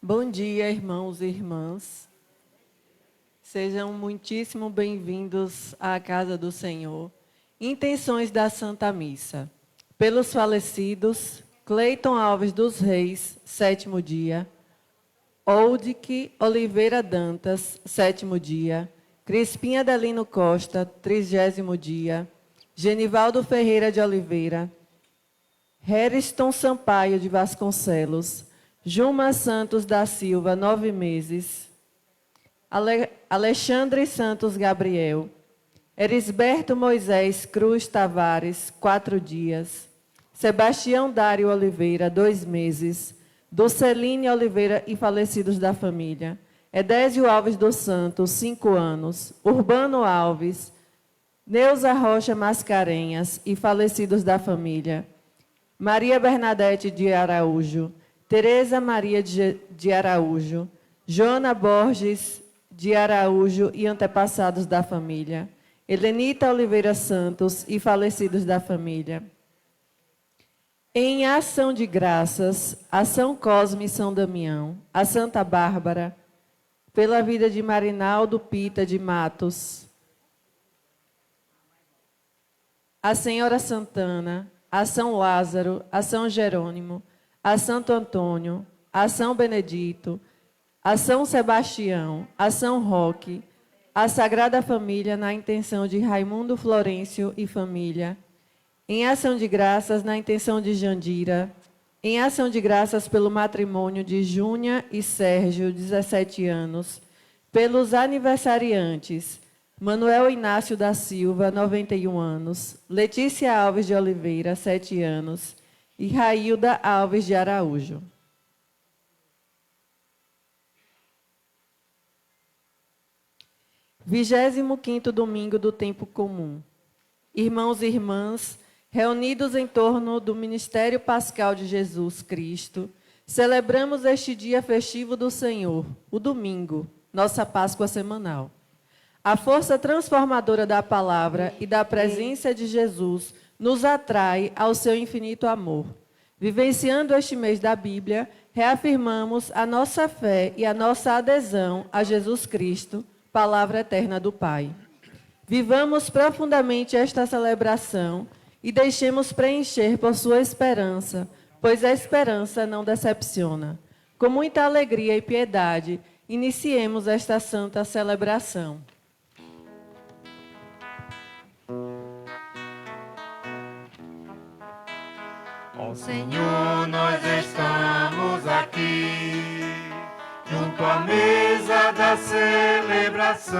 Bom dia, irmãos e irmãs. Sejam muitíssimo bem-vindos à casa do Senhor. Intenções da Santa Missa. Pelos falecidos, Cleiton Alves dos Reis, 7º dia. Oldic Oliveira Dantas, 7º dia. Crispim Adelino Costa, 30º dia. Genivaldo Ferreira de Oliveira. Heriston Sampaio de Vasconcelos. Juma Santos da Silva, 9 meses. Alexandre Santos Gabriel. Erisberto Moisés Cruz Tavares, 4 dias. Sebastião Dário Oliveira, 2 meses. Dulceline Oliveira e falecidos da família. Edésio Alves dos Santos, 5 anos. Urbano Alves. Neuza Rocha Mascarenhas e falecidos da família. Maria Bernadette de Araújo. Tereza Maria de Araújo, Joana Borges de Araújo e antepassados da família, Helenita Oliveira Santos e falecidos da família. Em ação de graças, a São Cosme e São Damião, a Santa Bárbara, pela vida de Marinaldo Pita de Matos, a Senhora Santana, a São Lázaro, a São Jerônimo, a Santo Antônio, a São Benedito, a São Sebastião, a São Roque, a Sagrada Família na intenção de Raimundo Florencio e família, em ação de graças na intenção de Jandira, em ação de graças pelo matrimônio de Júnia e Sérgio, 17 anos, pelos aniversariantes, Manuel Inácio da Silva, 91 anos, Letícia Alves de Oliveira, 7 anos, e Railda Alves de Araújo. Vigésimo quinto domingo do tempo comum. Irmãos e irmãs, reunidos em torno do ministério pascal de Jesus Cristo, celebramos este dia festivo do Senhor, o domingo, nossa Páscoa semanal. A força transformadora da palavra e da presença de Jesus nos atrai ao seu infinito amor. Vivenciando este mês da Bíblia, reafirmamos a nossa fé e a nossa adesão a Jesus Cristo, palavra eterna do Pai. Vivamos profundamente esta celebração e deixemos preencher por sua esperança, pois a esperança não decepciona. Com muita alegria e piedade, iniciemos esta santa celebração. Ó Senhor, nós estamos aqui, junto à mesa da celebração,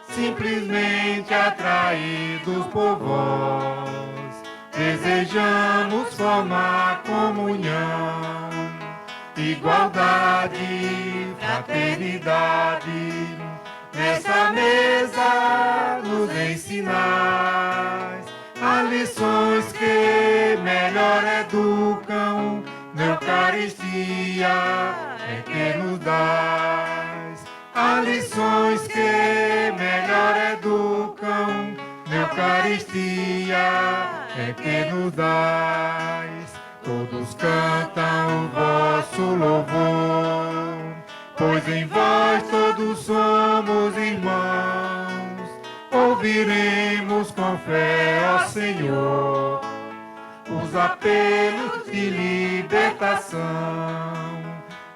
simplesmente atraídos por vós, desejamos formar comunhão, igualdade, fraternidade, nessa mesa nos ensinais as lições que melhor educam, na Eucaristia é que nos dás. As lições que melhor educam, na Eucaristia é que nos dás. Todos cantam o vosso louvor, pois em vós todos somos irmãos. Ouviremos com fé, ó Senhor, os apelos de libertação,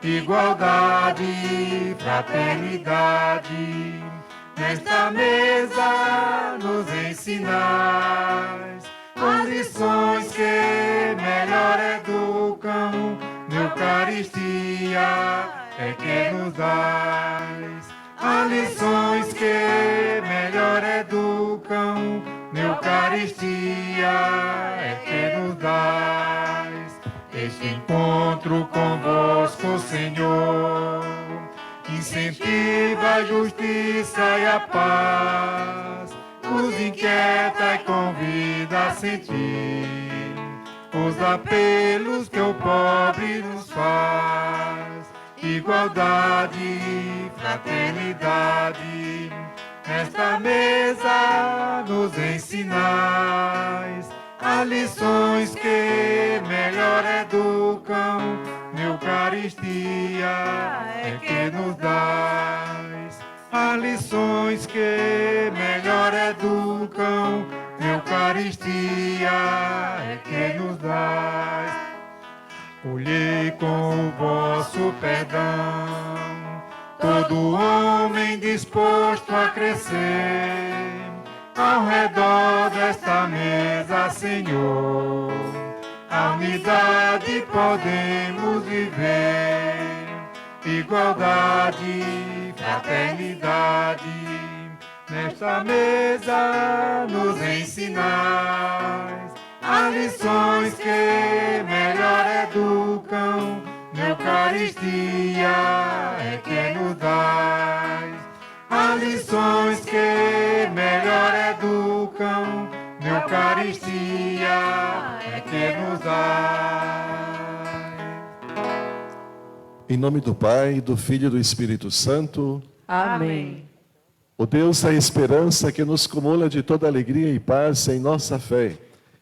igualdade, fraternidade, nesta mesa nos ensinais as lições que melhor educam, na Eucaristia é que nos dás. As lições que melhor educam, na Eucaristia é que nos dás. Este encontro convosco, Senhor, incentiva a justiça e a paz, nos inquieta e convida a sentir os apelos que o pobre nos faz. Igualdade, fraternidade, nesta mesa nos ensinais as lições que melhor educam, na Eucaristia Eucaristia é que nos dás as lições que melhor educam. Eucaristia é que nos dás. Colhei com o vosso perdão todo homem disposto a crescer ao redor desta mesa, Senhor. A unidade podemos viver, igualdade, fraternidade. Nesta mesa nos ensinais as lições que melhor educam. Na Eucaristia é que nos dais as lições que melhor educam. Na Eucaristia é que nos dais. Em nome do Pai, do Filho e do Espírito Santo. Amém. O Deus da esperança que nos cumula de toda alegria e paz em nossa fé,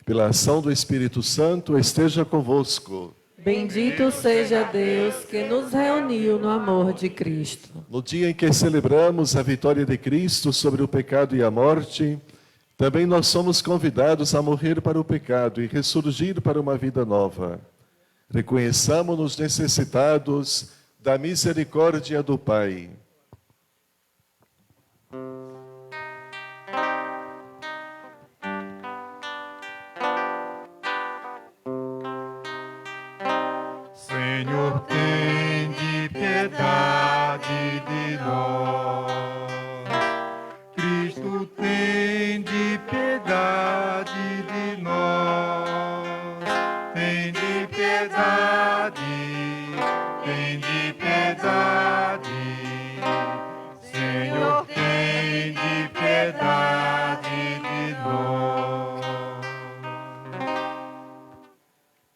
pela ação do Espírito Santo, esteja convosco. Bendito seja Deus que nos reuniu no amor de Cristo. No dia em que celebramos a vitória de Cristo sobre o pecado e a morte, também nós somos convidados a morrer para o pecado e ressurgir para uma vida nova. Reconheçamo-nos necessitados da misericórdia do Pai. Senhor, tende piedade de nós. Cristo, tende piedade de nós. Tende piedade, tende piedade. Senhor, tende piedade de nós.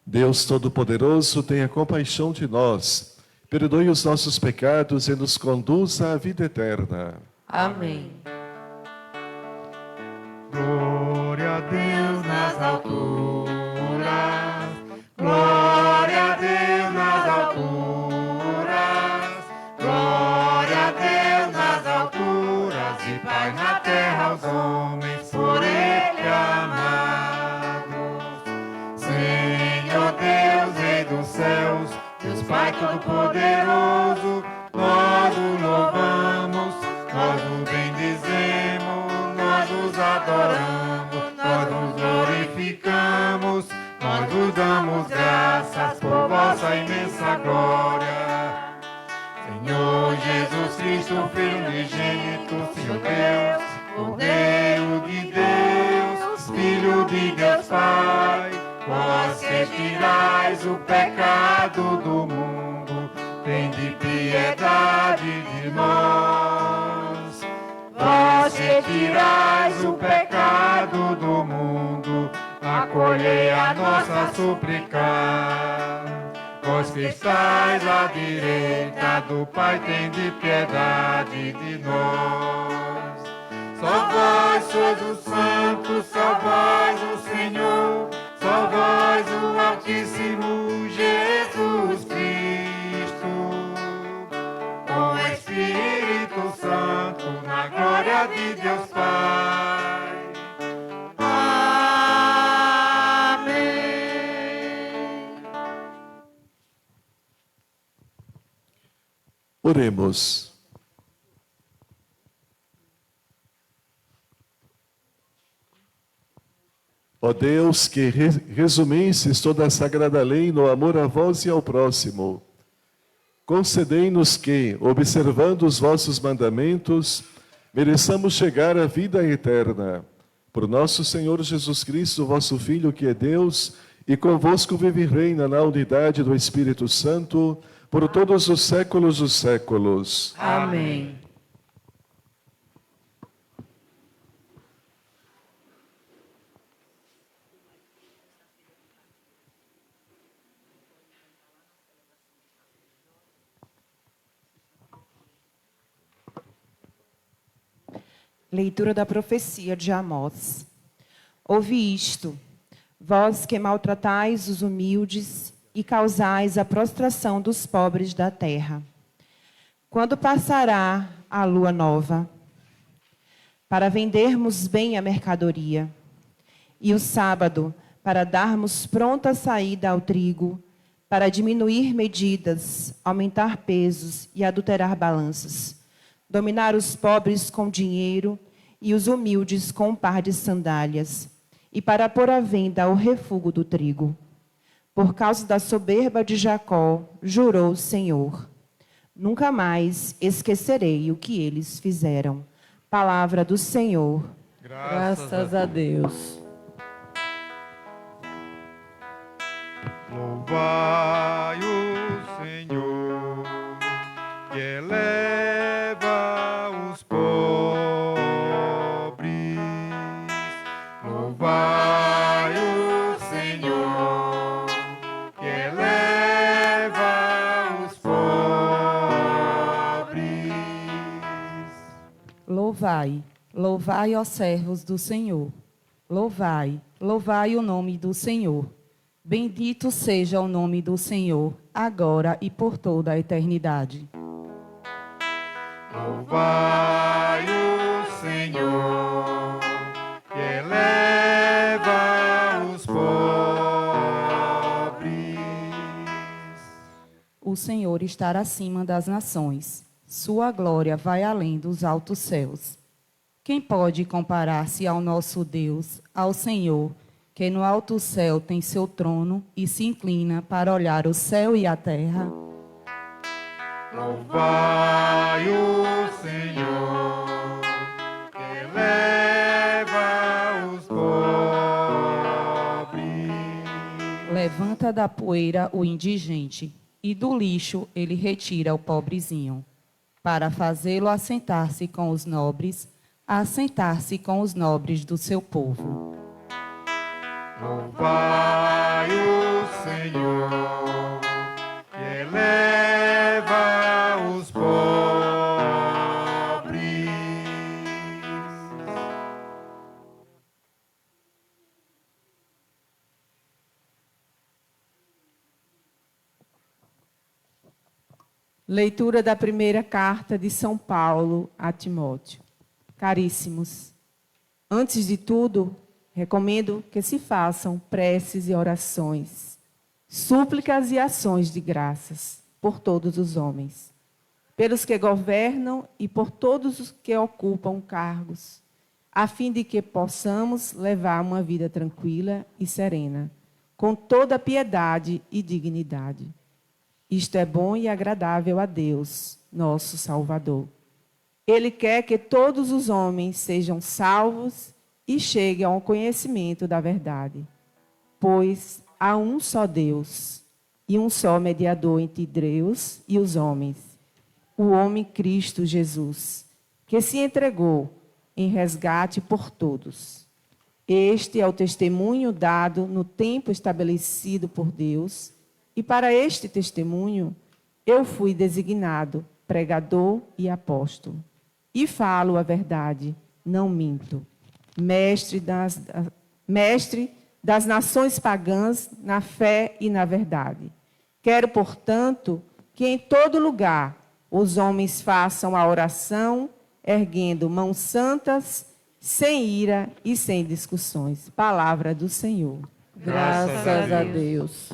Deus Todo-Poderoso, tenha compaixão de nós, perdoe os nossos pecados e nos conduza à vida eterna. Amém. Glória a Deus nas alturas, glória a Deus nas alturas, glória a Deus nas alturas e paz na terra aos homens por Ele amados. Senhor Deus, Rei dos céus, Deus Pai Todo-Poderoso, nós o louvamos, nós o bendizemos, nós os adoramos, nós nos glorificamos, nós vos damos graças por vossa imensa glória. Senhor Jesus Cristo, Filho unigênito, Senhor Deus, Cordeiro de Deus, Filho de Deus Pai, vós que tirais o pecado do mundo, tende piedade de nós. Vós que tirais o pecado do mundo, acolhei a nossa súplica. Vós que estais à direita do Pai, tende piedade de nós. Só vós sois o Santo, só vós o Senhor, só vós o Altíssimo Jesus Cristo, com o Espírito Santo, na glória de Deus Pai. Amém. Oremos. Ó Deus, que resumestes toda a sagrada lei no amor a vós e ao próximo, concedei-nos que, observando os vossos mandamentos, mereçamos chegar à vida eterna. Por nosso Senhor Jesus Cristo, vosso Filho, que é Deus, e convosco vive e reina na unidade do Espírito Santo, por todos os séculos dos séculos. Amém. Leitura da profecia de Amós. Ouvi isto, vós que maltratais os humildes e causais a prostração dos pobres da terra. Quando passará a lua nova, para vendermos bem a mercadoria, e o sábado, para darmos pronta saída ao trigo, para diminuir medidas, aumentar pesos e adulterar balanças, dominar os pobres com dinheiro e os humildes com um par de sandálias, e para pôr à venda o refúgio do trigo. Por causa da soberba de Jacó, jurou o Senhor: nunca mais esquecerei o que eles fizeram. Palavra do Senhor. Graças a Deus. Louvai o Senhor, que eleva os pobres. Louvai o Senhor, que eleva os pobres. Louvai, louvai, ó servos do Senhor. Louvai, louvai o nome do Senhor. Bendito seja o nome do Senhor, agora e por toda a eternidade. Louvai o Senhor, que eleva os pobres. O Senhor está acima das nações. Sua glória vai além dos altos céus. Quem pode comparar-se ao nosso Deus, ao Senhor, que no alto céu tem seu trono e se inclina para olhar o céu e a terra? Louvai o Senhor, que eleva os pobres. Levanta da poeira o indigente, e do lixo ele retira o pobrezinho, para fazê-lo assentar-se com os nobres, assentar-se com os nobres do seu povo. Louvai o Senhor, que eleva os pobres. Leitura da primeira carta de São Paulo a Timóteo. Caríssimos, antes de tudo, recomendo que se façam preces e orações, súplicas e ações de graças por todos os homens, pelos que governam e por todos os que ocupam cargos, a fim de que possamos levar uma vida tranquila e serena, com toda piedade e dignidade. Isto é bom e agradável a Deus, nosso Salvador. Ele quer que todos os homens sejam salvos e cheguem ao conhecimento da verdade. Pois há um só Deus e um só mediador entre Deus e os homens, o homem Cristo Jesus, que se entregou em resgate por todos. Este é o testemunho dado no tempo estabelecido por Deus, e para este testemunho eu fui designado pregador e apóstolo. E falo a verdade, não minto. Mestre das nações pagãs na fé e na verdade. Quero, portanto, que em todo lugar os homens façam a oração, erguendo mãos santas, sem ira e sem discussões. Palavra do Senhor. Graças a Deus.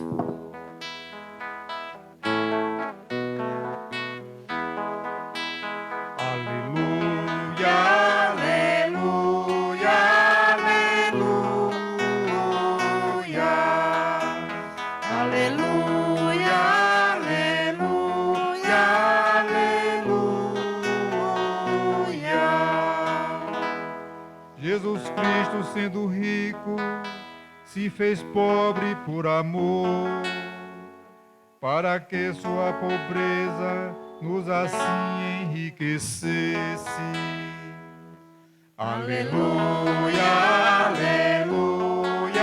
Jesus Cristo, sendo rico, se fez pobre por amor, para que sua pobreza nos assim enriquecesse. Aleluia, aleluia,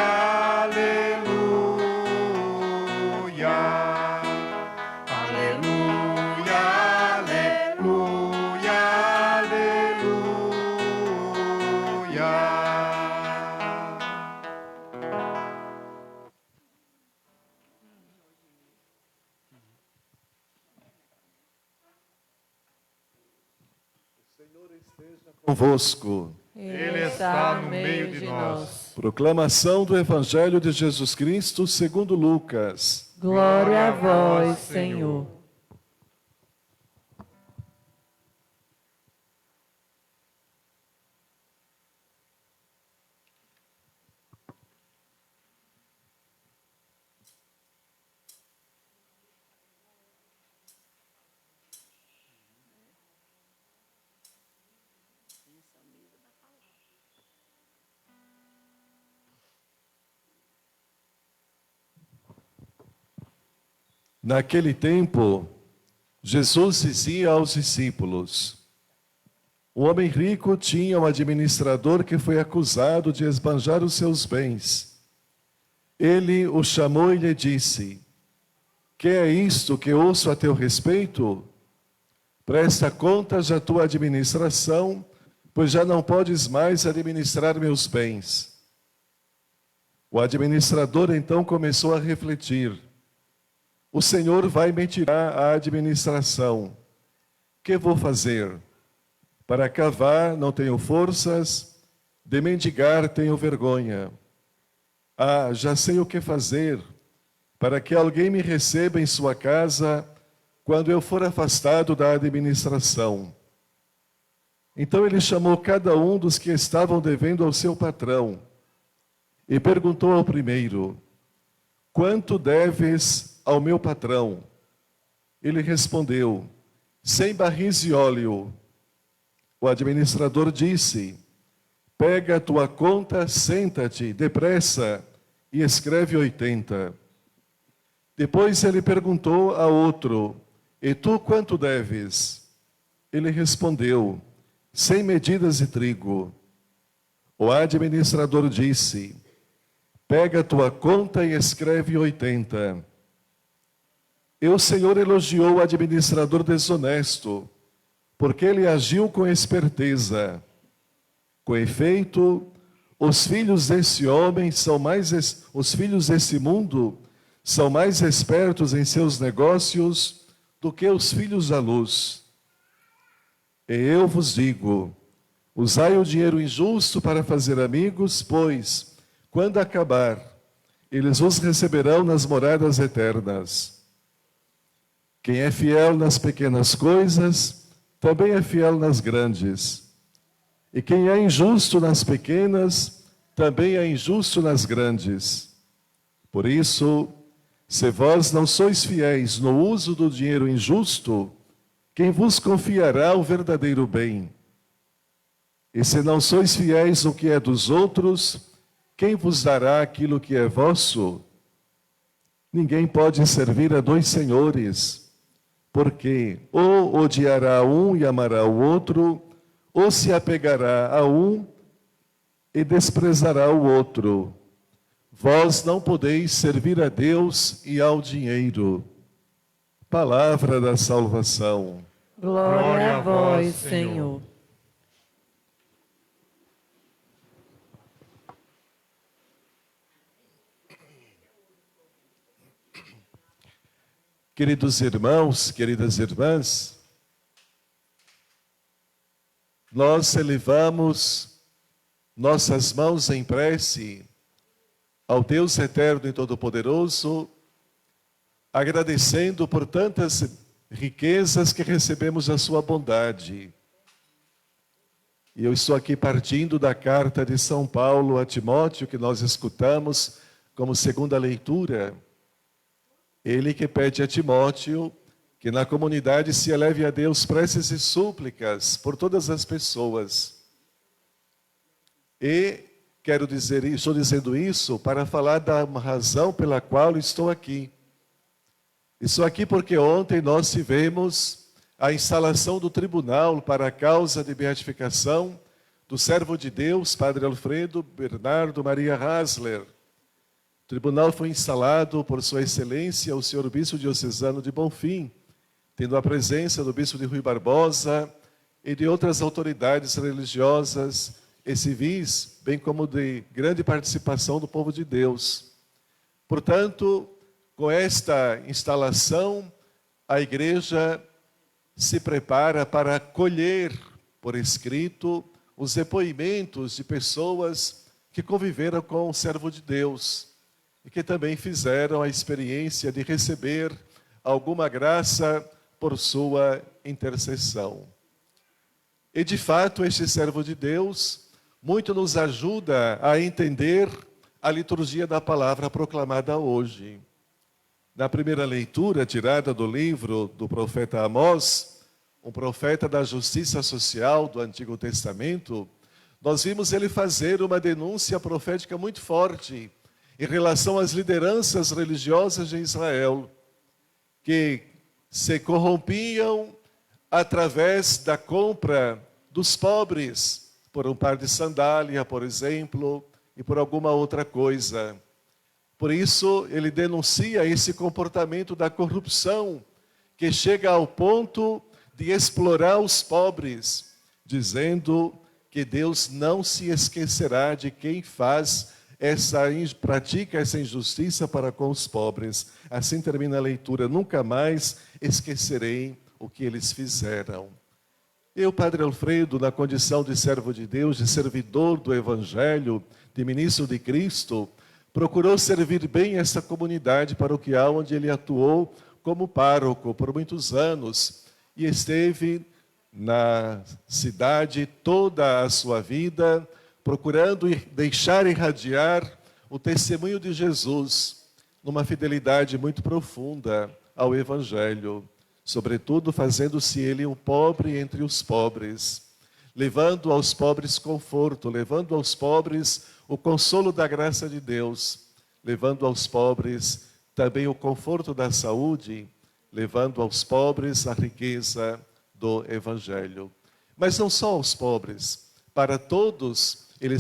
aleluia. Aleluia, aleluia, aleluia. convosco. Ele está no meio de nós. Proclamação do Evangelho de Jesus Cristo segundo Lucas. Glória a vós, Senhor. Naquele tempo, Jesus dizia aos discípulos: um homem rico tinha um administrador que foi acusado de esbanjar os seus bens. Ele o chamou e lhe disse: que é isto que ouço a teu respeito? Presta contas da tua administração, pois já não podes mais administrar meus bens. O administrador então começou a refletir: o Senhor vai me tirar a administração. Que vou fazer? Para cavar não tenho forças, de mendigar tenho vergonha. Ah, já sei o que fazer, para que alguém me receba em sua casa quando eu for afastado da administração. Então ele chamou cada um dos que estavam devendo ao seu patrão e perguntou ao primeiro: quanto deves ao meu patrão? Ele respondeu: 100 barris de óleo. O administrador disse: pega a tua conta, senta-te, depressa, e escreve 80. Depois ele perguntou a outro: e tu quanto deves? Ele respondeu: 100 medidas de trigo. O administrador disse: pega a tua conta e escreve 80. E o Senhor elogiou o administrador desonesto, porque ele agiu com esperteza. Com efeito, os filhos desse homem os filhos desse mundo são mais espertos em seus negócios do que os filhos da luz. E eu vos digo: usai o dinheiro injusto para fazer amigos, pois, quando acabar, eles vos receberão nas moradas eternas. Quem é fiel nas pequenas coisas, também é fiel nas grandes. E quem é injusto nas pequenas, também é injusto nas grandes. Por isso, se vós não sois fiéis no uso do dinheiro injusto, quem vos confiará o verdadeiro bem? E se não sois fiéis no que é dos outros, quem vos dará aquilo que é vosso? Ninguém pode servir a dois senhores, porque ou odiará um e amará o outro, ou se apegará a um e desprezará o outro. Vós não podeis servir a Deus e ao dinheiro. Palavra da salvação. Glória a vós, Senhor. Queridos irmãos, queridas irmãs, nós elevamos nossas mãos em prece ao Deus eterno e todo-poderoso, agradecendo por tantas riquezas que recebemos da sua bondade. E eu estou aqui partindo da carta de São Paulo a Timóteo, que nós escutamos como segunda leitura. Ele que pede a Timóteo que na comunidade se eleve a Deus preces e súplicas por todas as pessoas. E estou dizendo isso para falar da razão pela qual estou aqui. Estou aqui porque ontem nós tivemos a instalação do tribunal para a causa de beatificação do servo de Deus, Padre Alfredo Bernardo Maria Hasler. O tribunal foi instalado por Sua Excelência, o senhor Bispo Diocesano de Bonfim, tendo a presença do Bispo de Rui Barbosa e de outras autoridades religiosas e civis, bem como de grande participação do povo de Deus. Portanto, com esta instalação, a Igreja se prepara para acolher por escrito os depoimentos de pessoas que conviveram com o servo de Deus e que também fizeram a experiência de receber alguma graça por sua intercessão. E, de fato, este servo de Deus muito nos ajuda a entender a liturgia da palavra proclamada hoje. Na primeira leitura, tirada do livro do profeta Amós, um profeta da justiça social do Antigo Testamento, nós vimos ele fazer uma denúncia profética muito forte em relação às lideranças religiosas de Israel, que se corrompiam através da compra dos pobres, por um par de sandália, por exemplo, e por alguma outra coisa. Por isso, ele denuncia esse comportamento da corrupção, que chega ao ponto de explorar os pobres, dizendo que Deus não se esquecerá de quem pratica essa injustiça para com os pobres. Assim termina a leitura: nunca mais esquecerei o que eles fizeram. Eu, Padre Alfredo, na condição de servo de Deus, de servidor do Evangelho, de ministro de Cristo, procurou servir bem essa comunidade paroquial onde ele atuou como pároco por muitos anos e esteve na cidade toda a sua vida, procurando deixar irradiar o testemunho de Jesus numa fidelidade muito profunda ao Evangelho, sobretudo fazendo-se ele um pobre entre os pobres, levando aos pobres conforto, levando aos pobres o consolo da graça de Deus, levando aos pobres também o conforto da saúde, levando aos pobres a riqueza do Evangelho. Mas não só aos pobres, para todos ele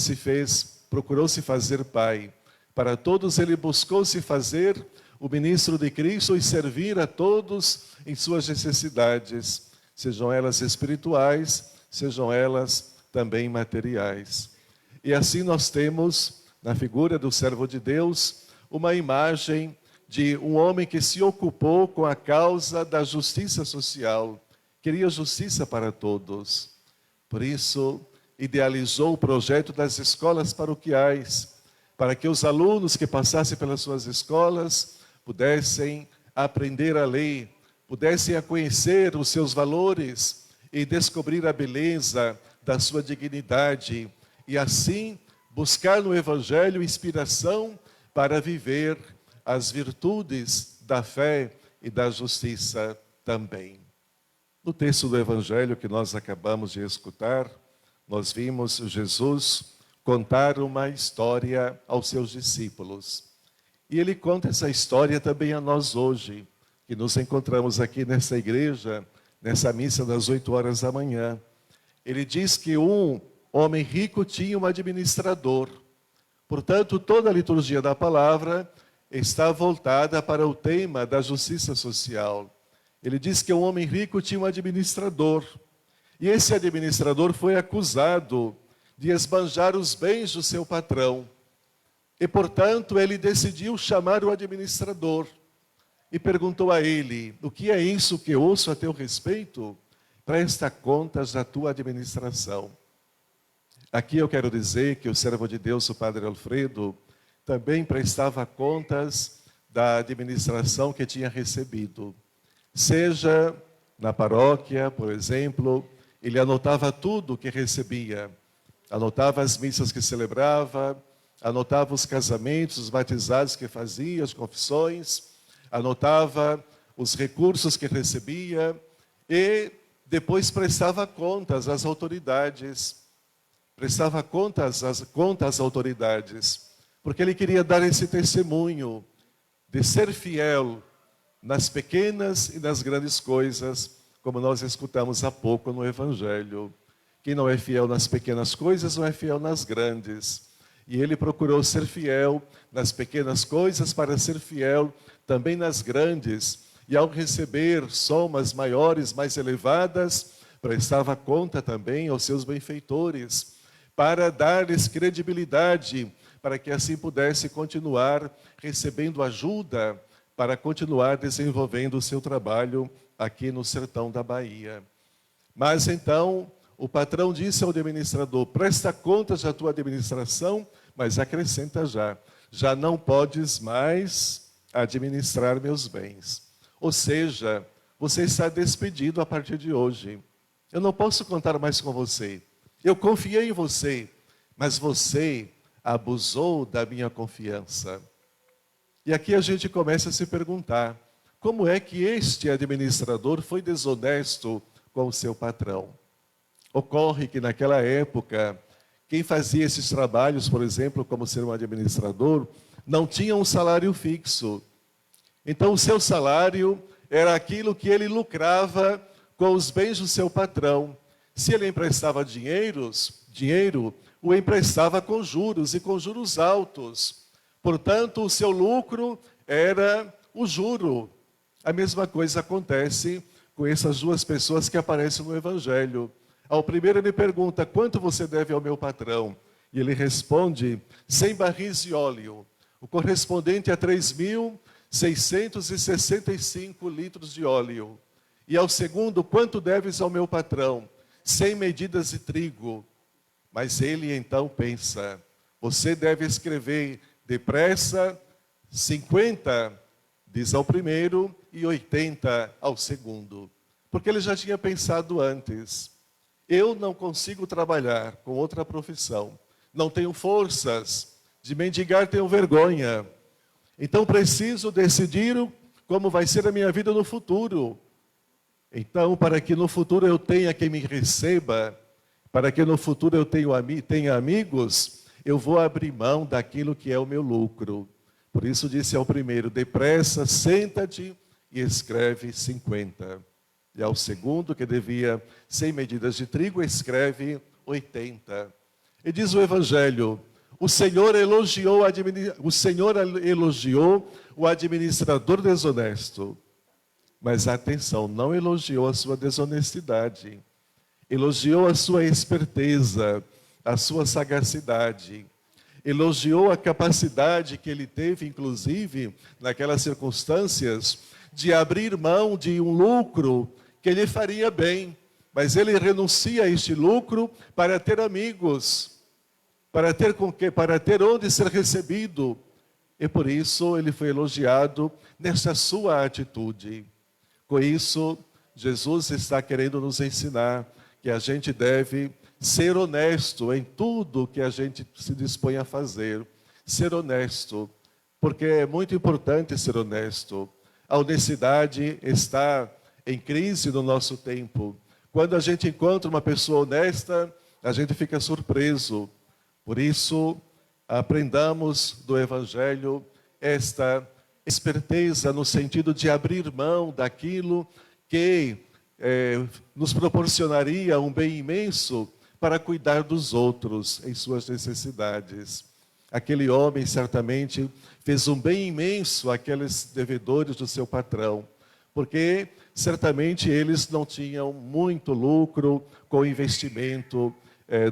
procurou se fazer pai, para todos ele buscou se fazer o ministro de Cristo e servir a todos em suas necessidades, sejam elas espirituais, sejam elas também materiais. E assim nós temos, na figura do servo de Deus, uma imagem de um homem que se ocupou com a causa da justiça social, queria justiça para todos. Por isso, idealizou o projeto das escolas paroquiais, para que os alunos que passassem pelas suas escolas pudessem aprender a lei, pudessem a conhecer os seus valores e descobrir a beleza da sua dignidade e assim buscar no Evangelho inspiração para viver as virtudes da fé e da justiça também. No texto do Evangelho que nós acabamos de escutar, nós vimos Jesus contar uma história aos seus discípulos. E ele conta essa história também a nós hoje, que nos encontramos aqui nessa igreja, nessa missa das 8h da manhã. Ele diz que um homem rico tinha um administrador. Portanto, toda a liturgia da palavra está voltada para o tema da justiça social. Ele diz que um homem rico tinha um administrador. E esse administrador foi acusado de esbanjar os bens do seu patrão. E, portanto, ele decidiu chamar o administrador e perguntou a ele: o que é isso que ouço a teu respeito? Presta contas da tua administração. Aqui eu quero dizer que o servo de Deus, o Padre Alfredo, também prestava contas da administração que tinha recebido. Seja na paróquia, por exemplo, ele anotava tudo o que recebia. Anotava as missas que celebrava, anotava os casamentos, os batizados que fazia, as confissões, anotava os recursos que recebia e depois prestava contas às autoridades. Prestava contas às autoridades, porque ele queria dar esse testemunho de ser fiel nas pequenas e nas grandes coisas, como nós escutamos há pouco no Evangelho. Quem não é fiel nas pequenas coisas não é fiel nas grandes. E ele procurou ser fiel nas pequenas coisas para ser fiel também nas grandes. E ao receber somas maiores, mais elevadas, prestava conta também aos seus benfeitores, para dar-lhes credibilidade, para que assim pudesse continuar recebendo ajuda, para continuar desenvolvendo o seu trabalho aqui no sertão da Bahia. Mas então, o patrão disse ao administrador: presta contas da tua administração, mas acrescenta já não podes mais administrar meus bens. Ou seja, você está despedido a partir de hoje. Eu não posso contar mais com você. Eu confiei em você, mas você abusou da minha confiança. E aqui a gente começa a se perguntar: como é que este administrador foi desonesto com o seu patrão? Ocorre que naquela época, quem fazia esses trabalhos, por exemplo, como ser um administrador, não tinha um salário fixo. Então o seu salário era aquilo que ele lucrava com os bens do seu patrão. Se ele emprestava dinheiro, o emprestava com juros, e com juros altos. Portanto, o seu lucro era o juro. A mesma coisa acontece com essas duas pessoas que aparecem no Evangelho. Ao primeiro ele pergunta: quanto você deve ao meu patrão? E ele responde: 100 barris de óleo, o correspondente a 3.665 litros de óleo. E ao segundo: quanto deves ao meu patrão? 100 medidas de trigo. Mas ele então pensa: você deve escrever depressa 50, diz ao primeiro, e 80 ao segundo. Porque ele já tinha pensado antes: eu não consigo trabalhar com outra profissão, não tenho forças, de mendigar tenho vergonha. Então preciso decidir como vai ser a minha vida no futuro. Então, para que no futuro eu tenha quem me receba, para que no futuro eu tenha amigos, eu vou abrir mão daquilo que é o meu lucro. Por isso disse ao primeiro: depressa, senta-te e escreve 50. E ao segundo, que devia 100 medidas de trigo, escreve 80. E diz o Evangelho: o Senhor elogiou o administrador desonesto. Mas atenção, não elogiou a sua desonestidade. Elogiou a sua esperteza, a sua sagacidade. Elogiou a capacidade que ele teve, inclusive, naquelas circunstâncias, de abrir mão de um lucro que lhe faria bem. Mas ele renuncia a este lucro para ter amigos, para ter onde ser recebido. E por isso ele foi elogiado nessa sua atitude. Com isso, Jesus está querendo nos ensinar que a gente deve ser honesto em tudo que a gente se dispõe a fazer. Ser honesto, porque é muito importante ser honesto. A honestidade está em crise no nosso tempo. Quando a gente encontra uma pessoa honesta, a gente fica surpreso. Por isso, aprendamos do Evangelho esta esperteza no sentido de abrir mão daquilo que nos proporcionaria um bem imenso para cuidar dos outros em suas necessidades. Aquele homem certamente fez um bem imenso àqueles devedores do seu patrão, porque certamente eles não tinham muito lucro com o investimento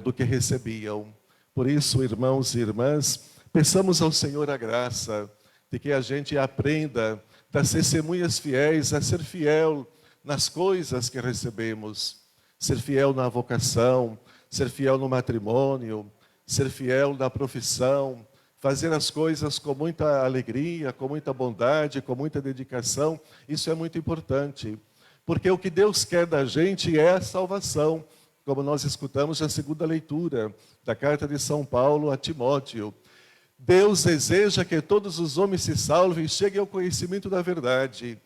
do que recebiam. Por isso, irmãos e irmãs, peçamos ao Senhor a graça de que a gente aprenda das testemunhas fiéis a ser fiel nas coisas que recebemos, ser fiel na vocação, ser fiel no matrimônio, ser fiel na profissão, fazer as coisas com muita alegria, com muita bondade, com muita dedicação. Isso é muito importante, porque o que Deus quer da gente é a salvação, como nós escutamos na segunda leitura da carta de São Paulo a Timóteo. Deus deseja que todos os homens se salvem e cheguem ao conhecimento da verdade.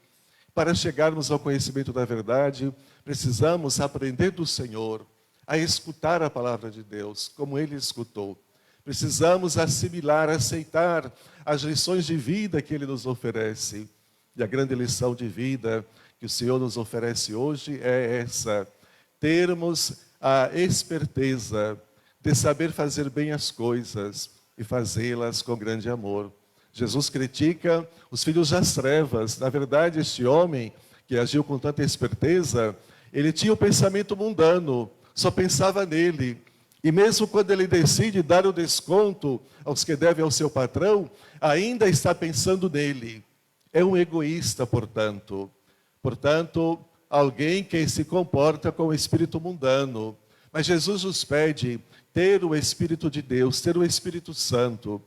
Para chegarmos ao conhecimento da verdade, precisamos aprender do Senhor, a escutar a palavra de Deus, como Ele escutou. Precisamos assimilar, aceitar as lições de vida que Ele nos oferece. E a grande lição de vida que o Senhor nos oferece hoje é essa: termos a esperteza de saber fazer bem as coisas e fazê-las com grande amor. Jesus critica os filhos das trevas. Na verdade, este homem que agiu com tanta esperteza, ele tinha o pensamento mundano, só pensava nele. E mesmo quando ele decide dar o desconto aos que devem ao seu patrão, ainda está pensando nele. É um egoísta, portanto. Portanto, alguém que se comporta com o espírito mundano. Mas Jesus nos pede ter o Espírito de Deus, ter o Espírito Santo,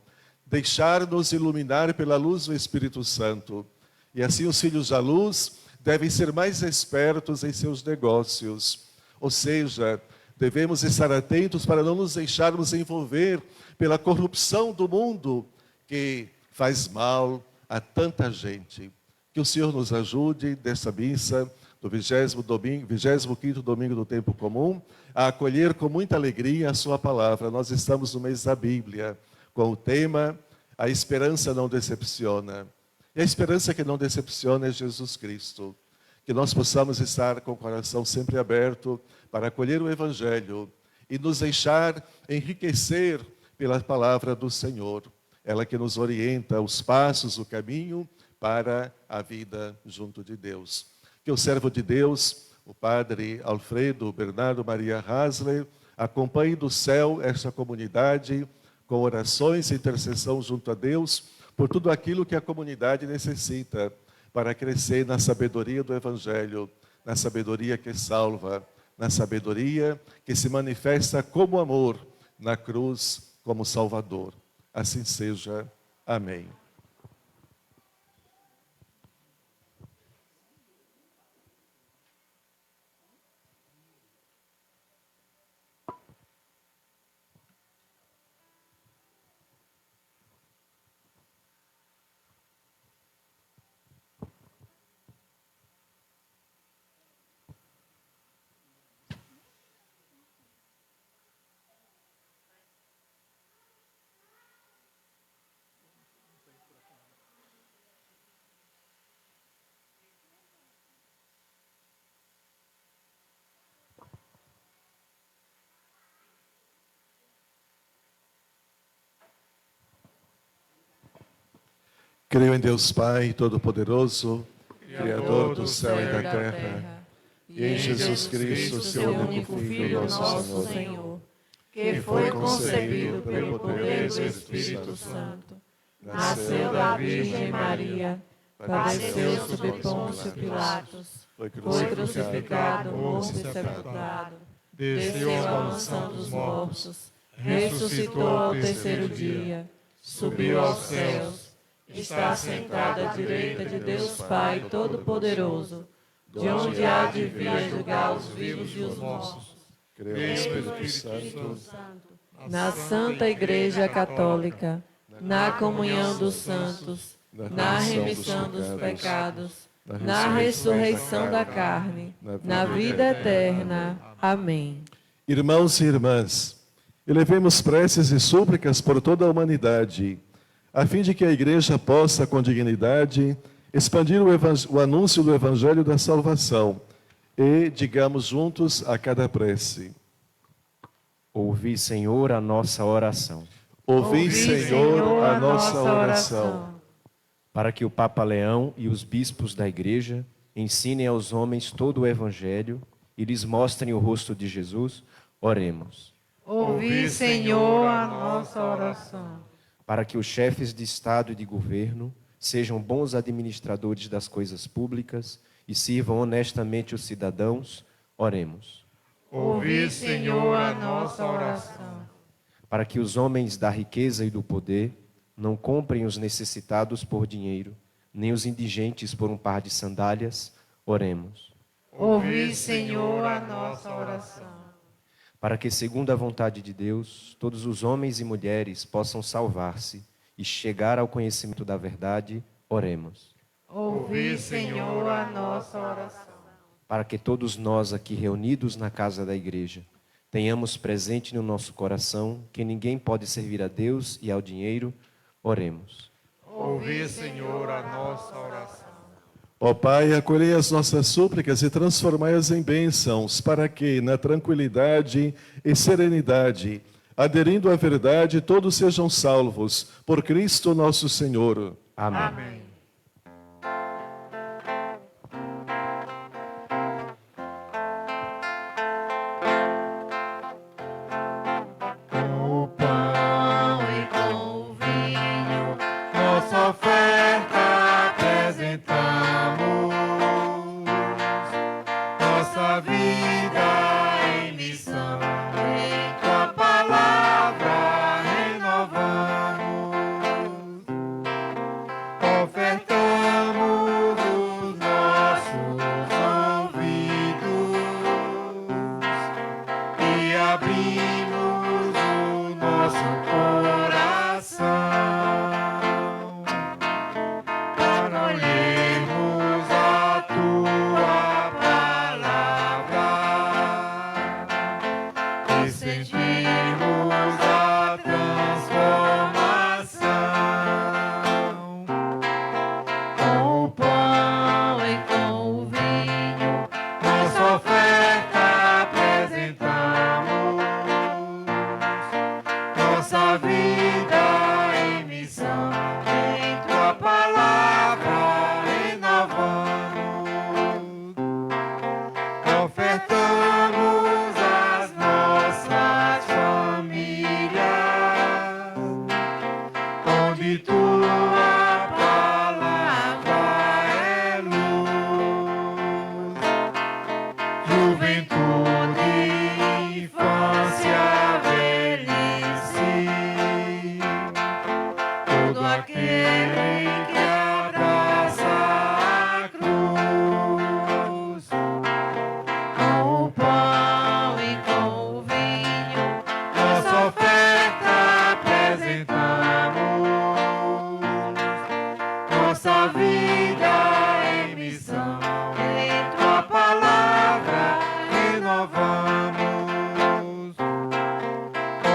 deixar-nos iluminar pela luz do Espírito Santo. E assim os filhos da luz devem ser mais espertos em seus negócios. Ou seja, devemos estar atentos para não nos deixarmos envolver pela corrupção do mundo que faz mal a tanta gente. Que o Senhor nos ajude nesta missa do 25º domingo do tempo comum, a acolher com muita alegria a sua palavra. Nós estamos no mês da Bíblia, com o tema A Esperança Não Decepciona. E a esperança que não decepciona é Jesus Cristo. Que nós possamos estar com o coração sempre aberto para acolher o Evangelho e nos deixar enriquecer pela palavra do Senhor. Ela que nos orienta os passos, o caminho para a vida junto de Deus. Que o servo de Deus, o Padre Alfredo Bernardo Maria Hasler, acompanhe do céu esta comunidade com orações e intercessão junto a Deus por tudo aquilo que a comunidade necessita para crescer na sabedoria do Evangelho, na sabedoria que salva, na sabedoria que se manifesta como amor na cruz, como Salvador. Assim seja. Amém. Creio em Deus Pai Todo-Poderoso, Criador do céu e da terra, e em Jesus Cristo, seu único Filho, nosso Senhor, que foi concebido pelo poder do Espírito Santo, nasceu da Virgem Maria, padeceu sob Pôncio Pilatos, foi crucificado, morto e sepultado, desceu à mansão dos mortos, ressuscitou ao terceiro dia, subiu aos céus, está sentado à direita de Deus Pai Todo-Poderoso, de onde há de vir julgar os vivos e os mortos. creio no Espírito Santo, Na Santa Igreja Católica, na comunhão dos santos, na remissão dos pecados, na ressurreição da carne, na vida eterna. Amém. Irmãos e irmãs, elevemos preces e súplicas por toda a humanidade, a fim de que a Igreja possa, com dignidade, expandir o anúncio do Evangelho da salvação e, digamos juntos a cada prece. Ouvi, Senhor, a nossa oração. Ouvi, Senhor, a nossa oração. Para que o Papa Leão e os bispos da Igreja ensinem aos homens todo o Evangelho e lhes mostrem o rosto de Jesus, oremos. Ouvi, Senhor, a nossa oração. Para que os chefes de Estado e de governo sejam bons administradores das coisas públicas e sirvam honestamente os cidadãos, oremos. Ouvi, Senhor, a nossa oração. Para que os homens da riqueza e do poder não comprem os necessitados por dinheiro, nem os indigentes por um par de sandálias, oremos. Ouvi, Senhor, a nossa oração. Para que, segundo a vontade de Deus, todos os homens e mulheres possam salvar-se e chegar ao conhecimento da verdade, oremos. Ouvi, Senhor, a nossa oração. Para que todos nós aqui reunidos na casa da igreja tenhamos presente no nosso coração que ninguém pode servir a Deus e ao dinheiro, oremos. Ouvi, Senhor, a nossa oração. Ó Pai, acolhei as nossas súplicas e transformai-as em bênçãos, para que, na tranquilidade e serenidade, aderindo à verdade, todos sejam salvos, por Cristo nosso Senhor. Amém. Amém. Com o pão e com o vinho, nossa oferta apresentamos, nossa vida em missão. ofertamos os nossos ouvidos e abrimos o nosso coração para olharmos a tua palavra e sentirmos a transformação. Com o pão e com o vinho, Nossa oferta apresentamos, nossa vida em missão, em tua palavra renovamos, ofertamos as nossas famílias, onde tua palavra é luz. Juventude, infância, velhice, todo aquele que abraça a cruz. com o pão e com o vinho, Nossa oferta apresentamos, nossa vida em missão, em tua palavra renovamos,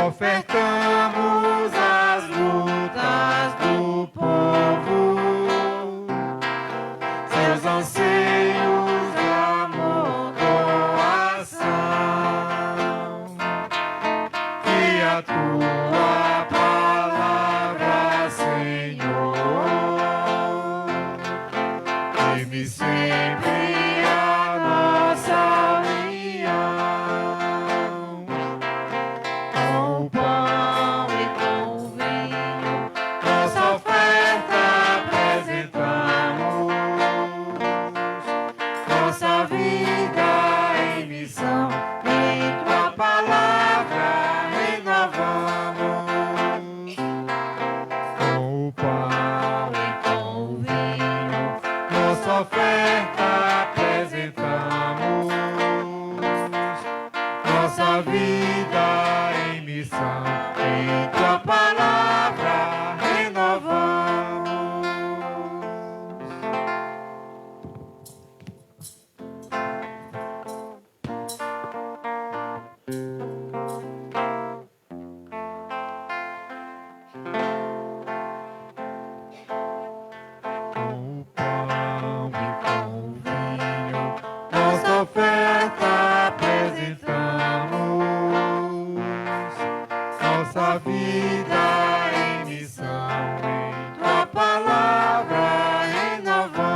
ofertamos as lutas do povo, seus anseios, amor, doação. Que a tua palavra, Senhor, firme sempre a nossa união. com o pão e com o vinho, Nossa oferta apresentamos, nossa vida em missão, em tua palavra renovamos. Com o pão e com o vinho, nossa oferta apresentamos, nossa vida em missão, em tua palavra renovamos. Com o pão e com o vinho, nossa oferta apresentamos, nossa vida em missão, em tua palavra renovamos.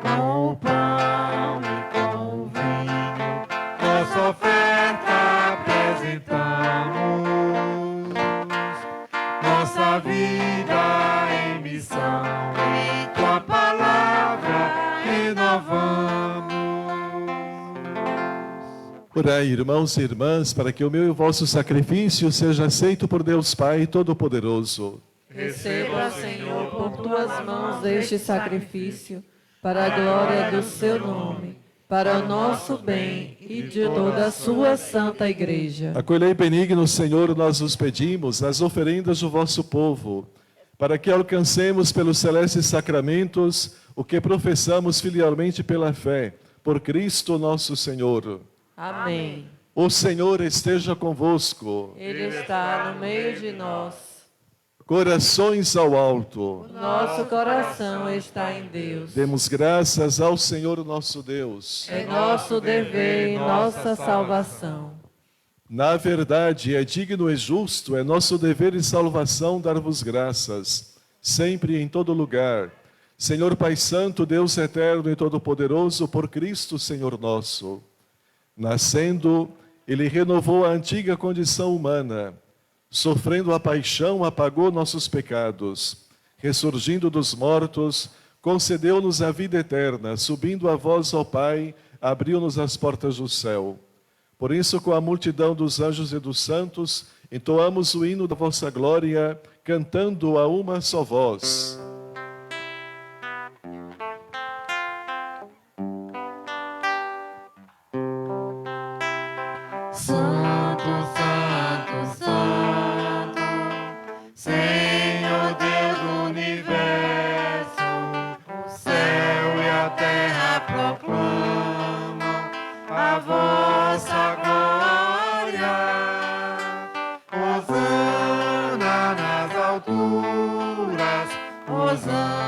Com o pão e com o vinho, nossa oferta apresentamos, nossa vida em missão, em tua palavra renovamos. Orai, irmãos e irmãs, para que o meu e o vosso sacrifício seja aceito por Deus Pai Todo-Poderoso. receba, Senhor, por tuas mãos este sacrifício, para a glória do seu nome, para o nosso bem e de toda a sua santa igreja. Acolhei benigno, Senhor, nós os pedimos, as oferendas do vosso povo, para que alcancemos pelos celestes sacramentos o que professamos filialmente pela fé, por Cristo nosso Senhor. Amém. O Senhor esteja convosco. Ele está no meio de nós. Corações ao alto. Nosso coração está em Deus. Demos graças ao Senhor nosso Deus. É nosso dever e nossa salvação. Na verdade, é digno e justo, é nosso dever e salvação dar-vos graças, sempre e em todo lugar. Senhor Pai Santo, Deus eterno e todo-poderoso, por Cristo, Senhor nosso. Nascendo, Ele renovou a antiga condição humana. Sofrendo a paixão, apagou nossos pecados. Ressurgindo dos mortos, concedeu-nos a vida eterna. Subindo a vós, ó Pai, abriu-nos as portas do céu. Por isso, com a multidão dos anjos e dos santos, entoamos o hino da vossa glória, cantando a uma só voz. Santo, Santo, Santo, Senhor Deus do universo, o céu e a terra proclamam a vossa glória. Hosana nas alturas, Hosana,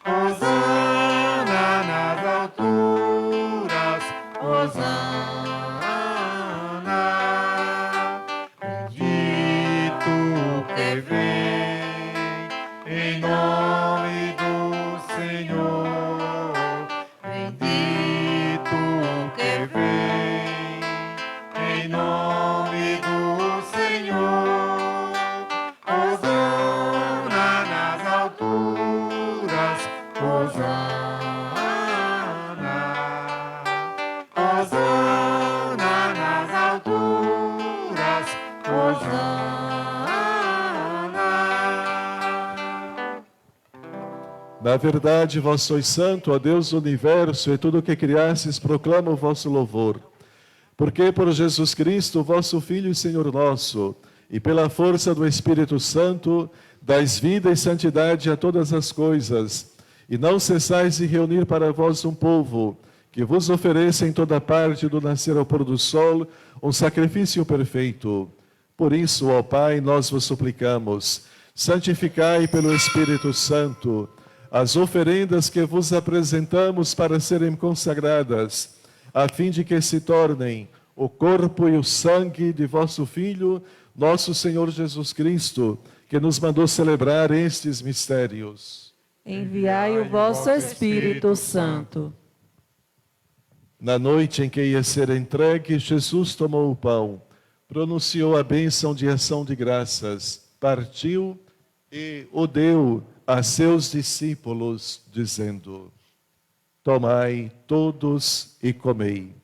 Hosana nas alturas, Hosana. Bendito que vem em nome do Senhor, bendito que vem em nome do Senhor. Hosana nas alturas, Hosana, Hosana nas alturas, Hosana. Na verdade, vós sois santo, ó Deus do universo, e tudo o que criastes proclama o vosso louvor. Porque por Jesus Cristo, vosso Filho e Senhor nosso, e pela força do Espírito Santo, dais vida e santidade a todas as coisas, e não cessais de reunir para vós um povo, que vos ofereça em toda parte, do nascer ao pôr do sol, um sacrifício perfeito. Por isso, ó Pai, nós vos suplicamos, santificai pelo Espírito Santo as oferendas que vos apresentamos para serem consagradas, a fim de que se tornem o corpo e o sangue de vosso Filho, nosso Senhor Jesus Cristo, que nos mandou celebrar estes mistérios. Enviai o vosso Espírito Santo. Na noite em que ia ser entregue, Jesus tomou o pão, pronunciou a bênção de ação de graças, partiu e o deu a seus discípulos, dizendo: tomai todos e comei.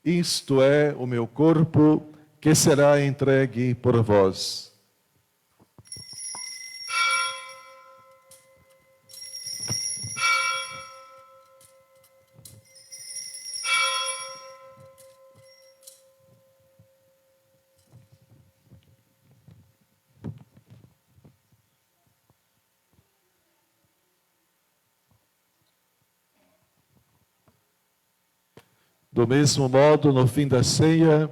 Isto é o meu corpo, que será entregue por vós. Do mesmo modo, no fim da ceia,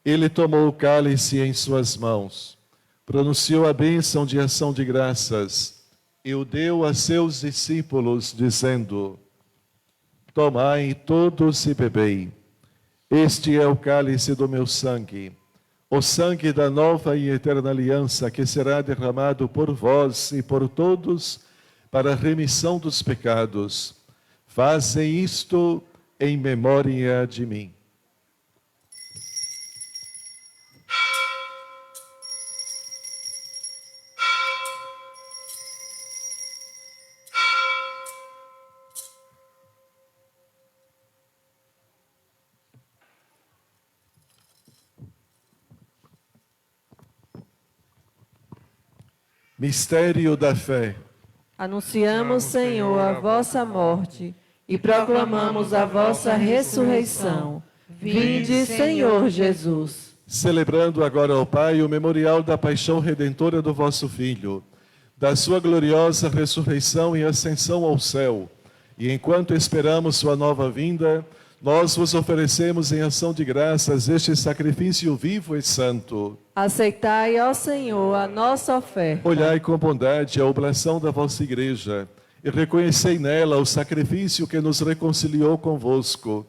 ele tomou o cálice em suas mãos, pronunciou a bênção de ação de graças e o deu a seus discípulos, dizendo: tomai todos e bebei. Este é o cálice do meu sangue, o sangue da nova e eterna aliança, que será derramado por vós e por todos para a remissão dos pecados. Fazem isto em memória de mim. Mistério da fé. Anunciamos, Senhor, a vossa morte e proclamamos a vossa ressurreição. Vinde, Senhor Jesus. Celebrando agora ao Pai o memorial da paixão redentora do vosso Filho, da sua gloriosa ressurreição e ascensão ao céu, e enquanto esperamos sua nova vinda, nós vos oferecemos em ação de graças este sacrifício vivo e santo. Aceitai, ó Senhor, a nossa oferta. Olhai com bondade a oblação da vossa Igreja, e reconhecei nela o sacrifício que nos reconciliou convosco.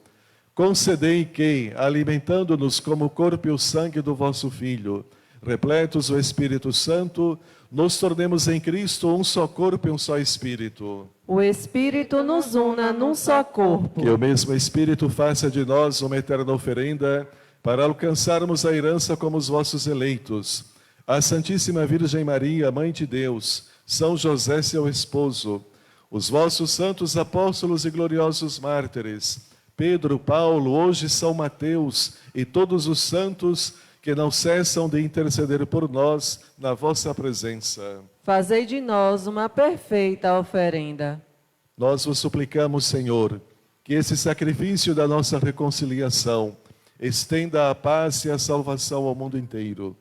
Concedei que, alimentando-nos como o corpo e o sangue do vosso Filho, repletos do Espírito Santo, nos tornemos em Cristo um só corpo e um só Espírito. O Espírito nos una num só corpo. Que o mesmo Espírito faça de nós uma eterna oferenda, para alcançarmos a herança como os vossos eleitos. A Santíssima Virgem Maria, Mãe de Deus, São José, seu esposo, os vossos santos apóstolos e gloriosos mártires, Pedro, Paulo, hoje São Mateus, e todos os santos que não cessam de interceder por nós na vossa presença. Fazei de nós uma perfeita oferenda. Nós vos suplicamos, Senhor, que esse sacrifício da nossa reconciliação estenda a paz e a salvação ao mundo inteiro.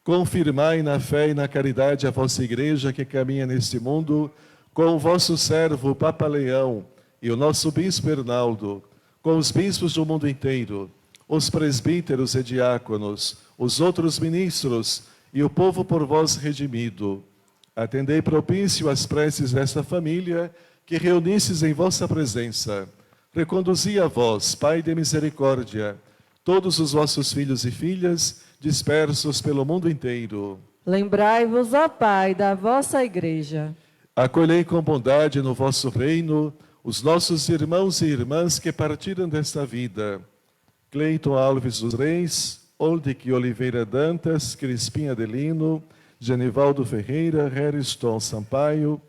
Confirmai na fé e na caridade a vossa Igreja que caminha neste mundo, com o vosso servo, o Papa Leão, e o nosso Bispo Hernaldo, com os bispos do mundo inteiro, os presbíteros e diáconos, os outros ministros e o povo por vós redimido. Atendei propício às preces desta família que reunistes em vossa presença. Reconduzi a vós, Pai de misericórdia, todos os vossos filhos e filhas dispersos pelo mundo inteiro. Lembrai-vos, ó Pai, da vossa Igreja. Acolhei com bondade no vosso reino os nossos irmãos e irmãs que partiram desta vida. Cleiton Alves dos Reis, Oldic Oliveira Dantas, Crispim Adelino, Genivaldo Ferreira, Heriston Sampaio,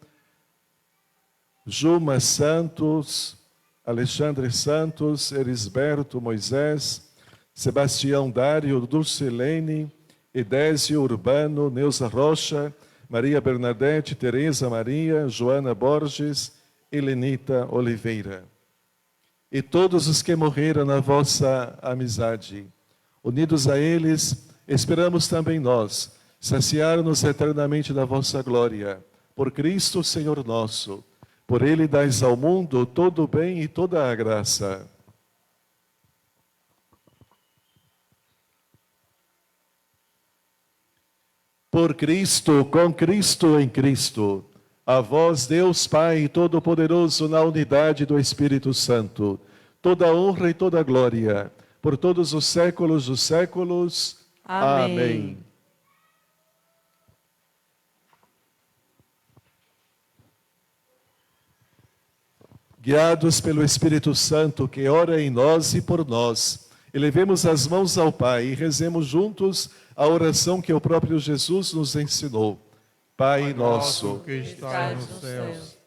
Juma Santos, Alexandre Santos, Erisberto Moisés, Sebastião Dário, Dulcilene, Edésio Urbano, Neuza Rocha, Maria Bernadette, Tereza Maria, Joana Borges, Helenita Oliveira. E todos os que morreram na vossa amizade, unidos a eles, esperamos também nós, saciar-nos eternamente da vossa glória. Por Cristo, Senhor nosso, por Ele dais ao mundo todo o bem e toda a graça. Por Cristo, com Cristo, em Cristo, a vós, Deus Pai Todo-Poderoso, na unidade do Espírito Santo, toda honra e toda glória, por todos os séculos dos séculos. Amém. Amém. Guiados pelo Espírito Santo que ora em nós e por nós, elevemos as mãos ao Pai e rezemos juntos a oração que o próprio Jesus nos ensinou. Pai nosso, que estais nos céus,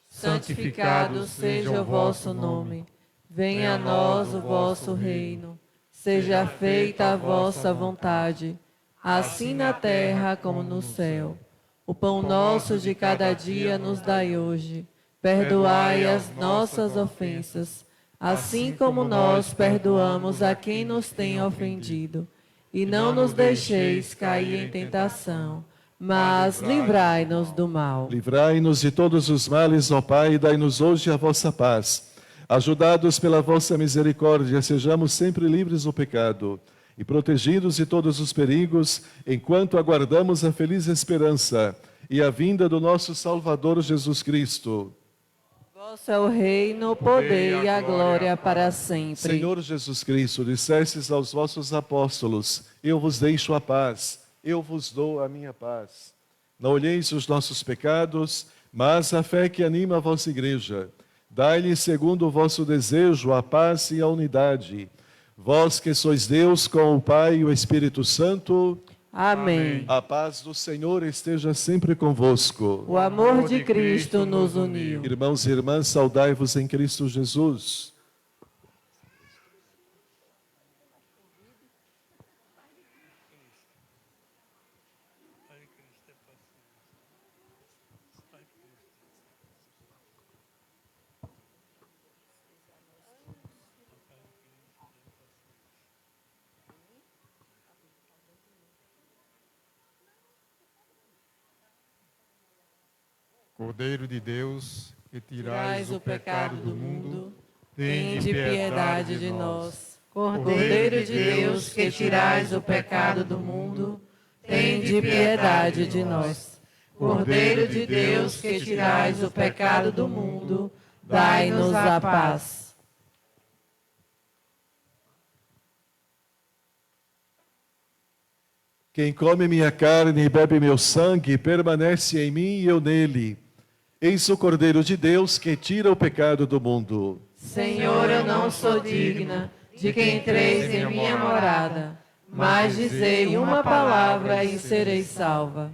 santificado seja o vosso nome. Venha a nós o vosso reino. Seja feita a vossa vontade, assim na terra como no céu. O pão nosso de cada dia nos dai hoje. Perdoai as nossas ofensas, assim como nós perdoamos a quem nos tem ofendido. E não nos deixeis cair em tentação, mas livrai-nos do mal. livrai-nos de todos os males, ó Pai, e dai-nos hoje a vossa paz. Ajudados pela vossa misericórdia, sejamos sempre livres do pecado e protegidos de todos os perigos, enquanto aguardamos a feliz esperança e a vinda do nosso Salvador Jesus Cristo. Vosso é o reino, o poder e a glória para sempre. Senhor Jesus Cristo, dissestes aos vossos apóstolos: eu vos deixo a paz, eu vos dou a minha paz. Não olheis os nossos pecados, mas a fé que anima a vossa Igreja. Dai-lhe, segundo o vosso desejo, a paz e a unidade. Vós que sois Deus com o Pai e o Espírito Santo. Amém. A paz do Senhor esteja sempre convosco. O amor de Cristo nos uniu. Irmãos e irmãs, saudai-vos em Cristo Jesus. Cordeiro de Deus, que Tirais o pecado do mundo, tende tende piedade de nós. Cordeiro de Deus, que tirais o pecado do mundo, tende piedade de nós. Cordeiro de Deus, que tirais o pecado do mundo, dai-nos a paz. Quem come minha carne e bebe meu sangue, permanece em mim e eu nele. Eis o Cordeiro de Deus que tira o pecado do mundo. Senhor, eu não sou digna de que entreis em minha morada, mas dizei uma palavra e serei salva.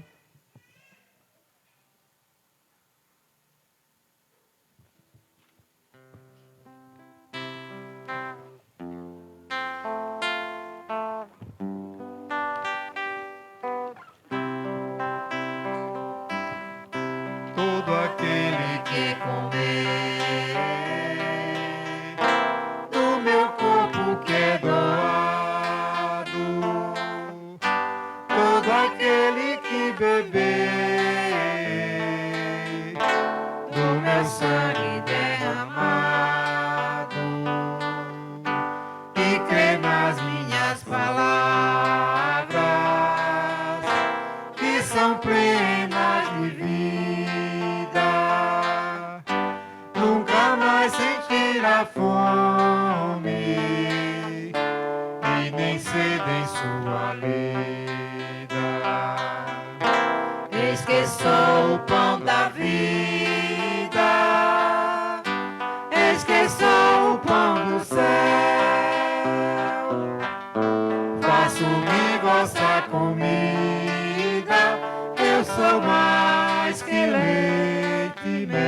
são plenas de vida. Nunca mais sentirá fome e nem sede em sua lida. Eis que sou o pão da vida, eis que sou o pão do céu. Faço-me vossa comida, eu sou mais que leite e mel.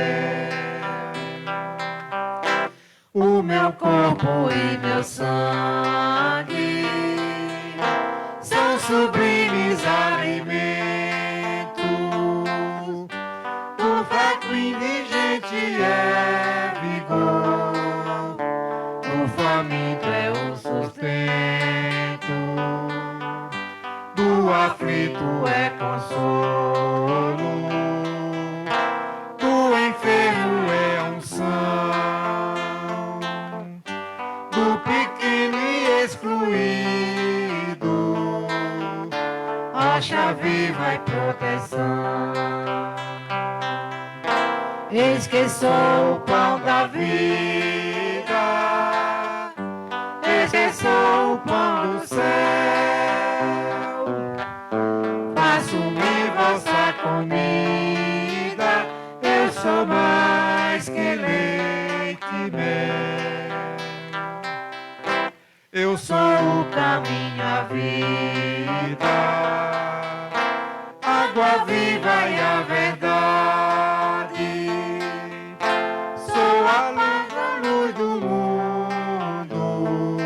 O meu corpo e meu sangue são sublimes alimentos. O fraco indigente é vigor, o faminto é o sustento, do aflito é consolo, do enfermo é unção, do pequeno e excluído, rocha viva e proteção. Eis que sou o pão da vida, eis que sou o pão do céu. Faço-me vossa comida, eu sou mais que leite e mel. Eu sou o caminho, a vida, água viva e a verdade. Sou a luz do mundo,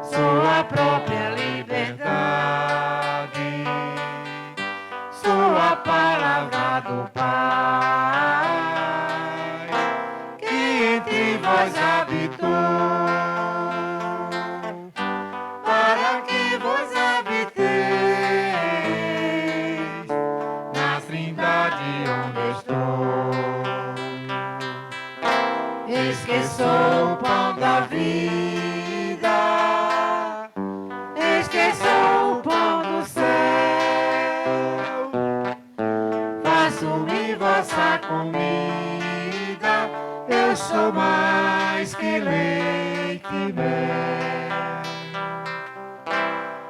sou a própria liberdade. Sou a palavra do Pai, que entre vós habitou, para que vos habiteis na trindade onde estou. Eis que sou o pão da vida, eis que sou o pão do céu. Faço-me vossa comida, eu sou mais que leite e mel.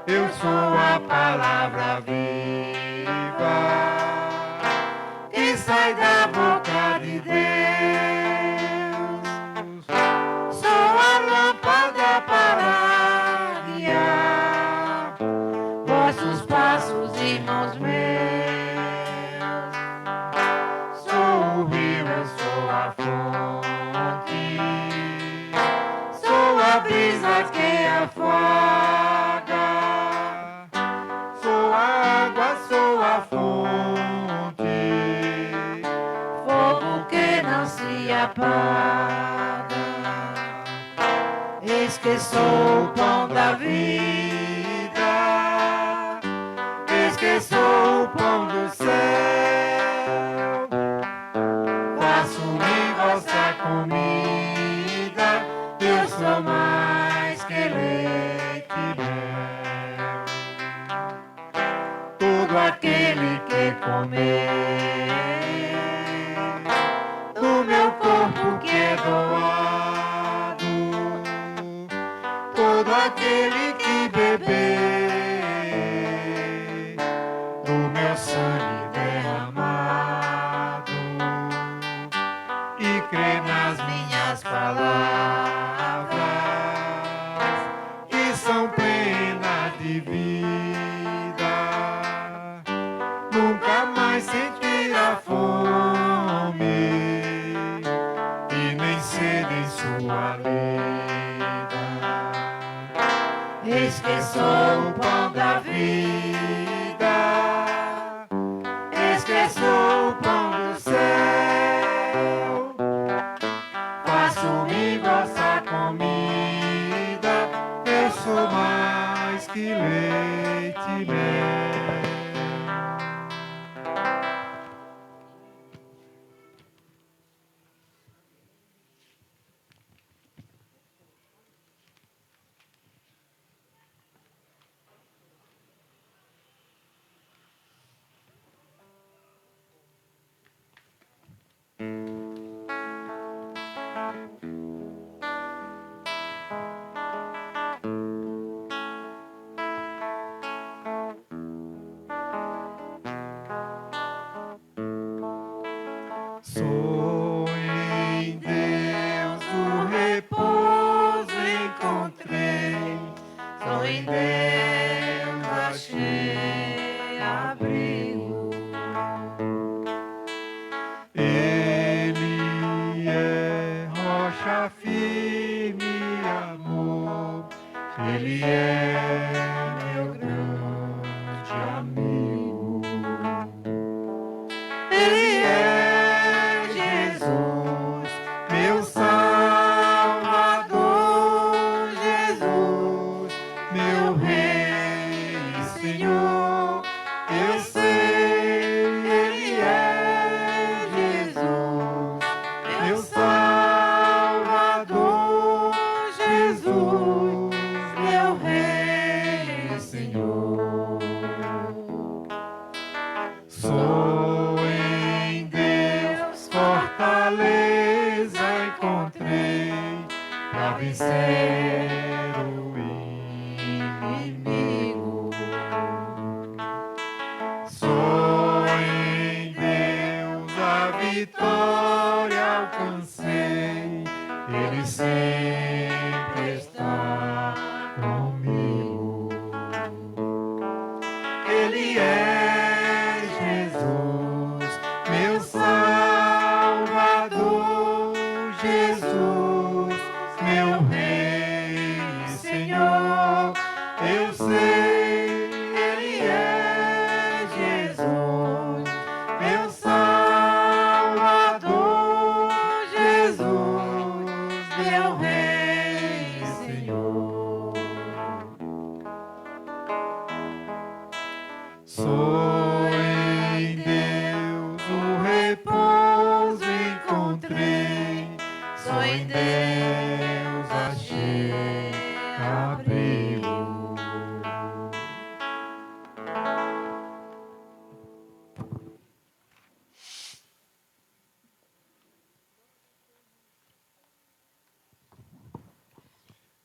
Eu sou a palavra viva que sai da boca de Deus. Sou a lâmpada para guiar vossos passos, irmãos meus. Sou o rio, eu sou a fonte, sou a brisa que afaga, sou a água, sou a fonte, fogo que não se apaga. Eis que sou o pão da vida, eis que sou o pão do céu. Faço-me vossa comida, eu sou mais que leite e mel. Todo aquele que comer do meu corpo que é doado, todo aquele que beber do meu sangue derramado e crer nas minhas palavras, que são plenas de vida, nunca mais sentirá fome e nem sede em sua lida. Eis que sou o pão da vida, eis que sou o pão do céu. Faço-me vossa comida, eu sou mais que leite e mel. abrigo. Ele é rocha firme, amor. Ele é meu grande amigo. Ele é Jesus, meu Salvador, Jesus, meu Rei e Senhor. Eu sei, Ele é Jesus, meu Salvador, Jesus, meu Rei e Senhor. Sou em Deus fortaleza encontrei para vencer o inimigo. Sou em Deus a vitória alcancei, Ele sempre está comigo. Ele é Jesus, meu Salvador, Jesus, meu Rei e Senhor. Eu sei, Ele é Jesus, meu Salvador, Jesus, meu Rei e Senhor. Sou em Deus o repouso encontrei, só em Deus achei abrigo.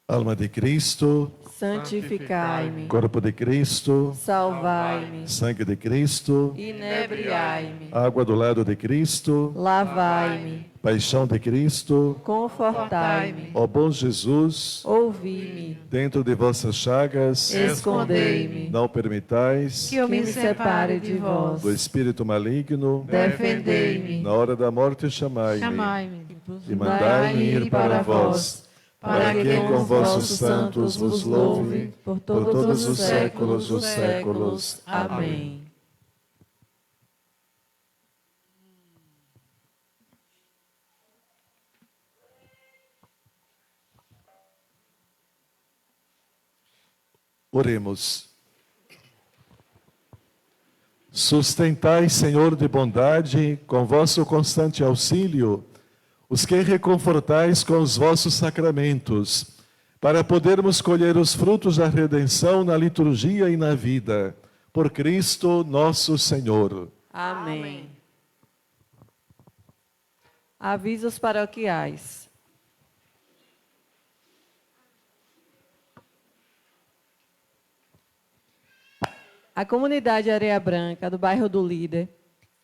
Alma de Cristo, Santificai-me, corpo de Cristo, salvai-me, sangue de Cristo, inebriai-me, água do lado de Cristo, lavai-me, paixão de Cristo, confortai-me, ó bom Jesus, ouvi-me, dentro de vossas chagas, escondei-me, não permitais que eu me separe de vós, do espírito maligno, defendei-me, na hora da morte chamai-me, e mandai-me ir para vós, para que com vossos santos vos louve por todos os séculos dos séculos. Amém. Oremos. Sustentai, Senhor de bondade, com vosso constante auxílio, os que reconfortais com os vossos sacramentos, para podermos colher os frutos da redenção na liturgia e na vida. Por Cristo nosso Senhor. Amém. Avisos paroquiais. A comunidade Areia Branca, do bairro do Líder,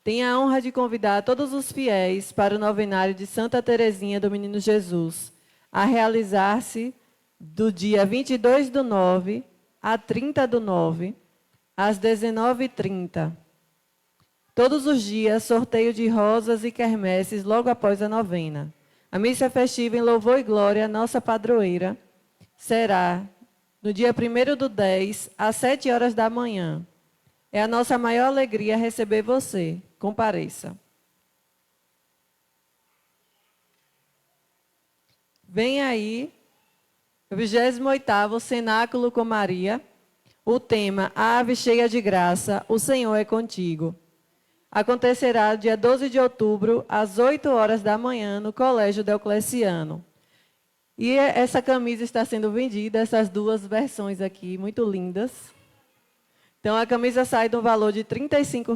tem a honra de convidar todos os fiéis para o novenário de Santa Teresinha do Menino Jesus, a realizar-se do dia 22/9 a 30/9, às 19h30. Todos os dias, sorteio de rosas e quermesses logo após a novena. A missa festiva em louvor e glória à nossa padroeira será no dia 1º/10, às 7h da manhã. É a nossa maior alegria receber você. Compareça. Vem aí o 28º Cenáculo com Maria. O tema, Ave cheia de graça, o Senhor é contigo. Acontecerá dia 12 de outubro, às 8h da manhã, no Colégio Diocleciano. E essa camisa está sendo vendida, essas duas versões aqui, muito lindas. Então, a camisa sai do valor de R$ 35.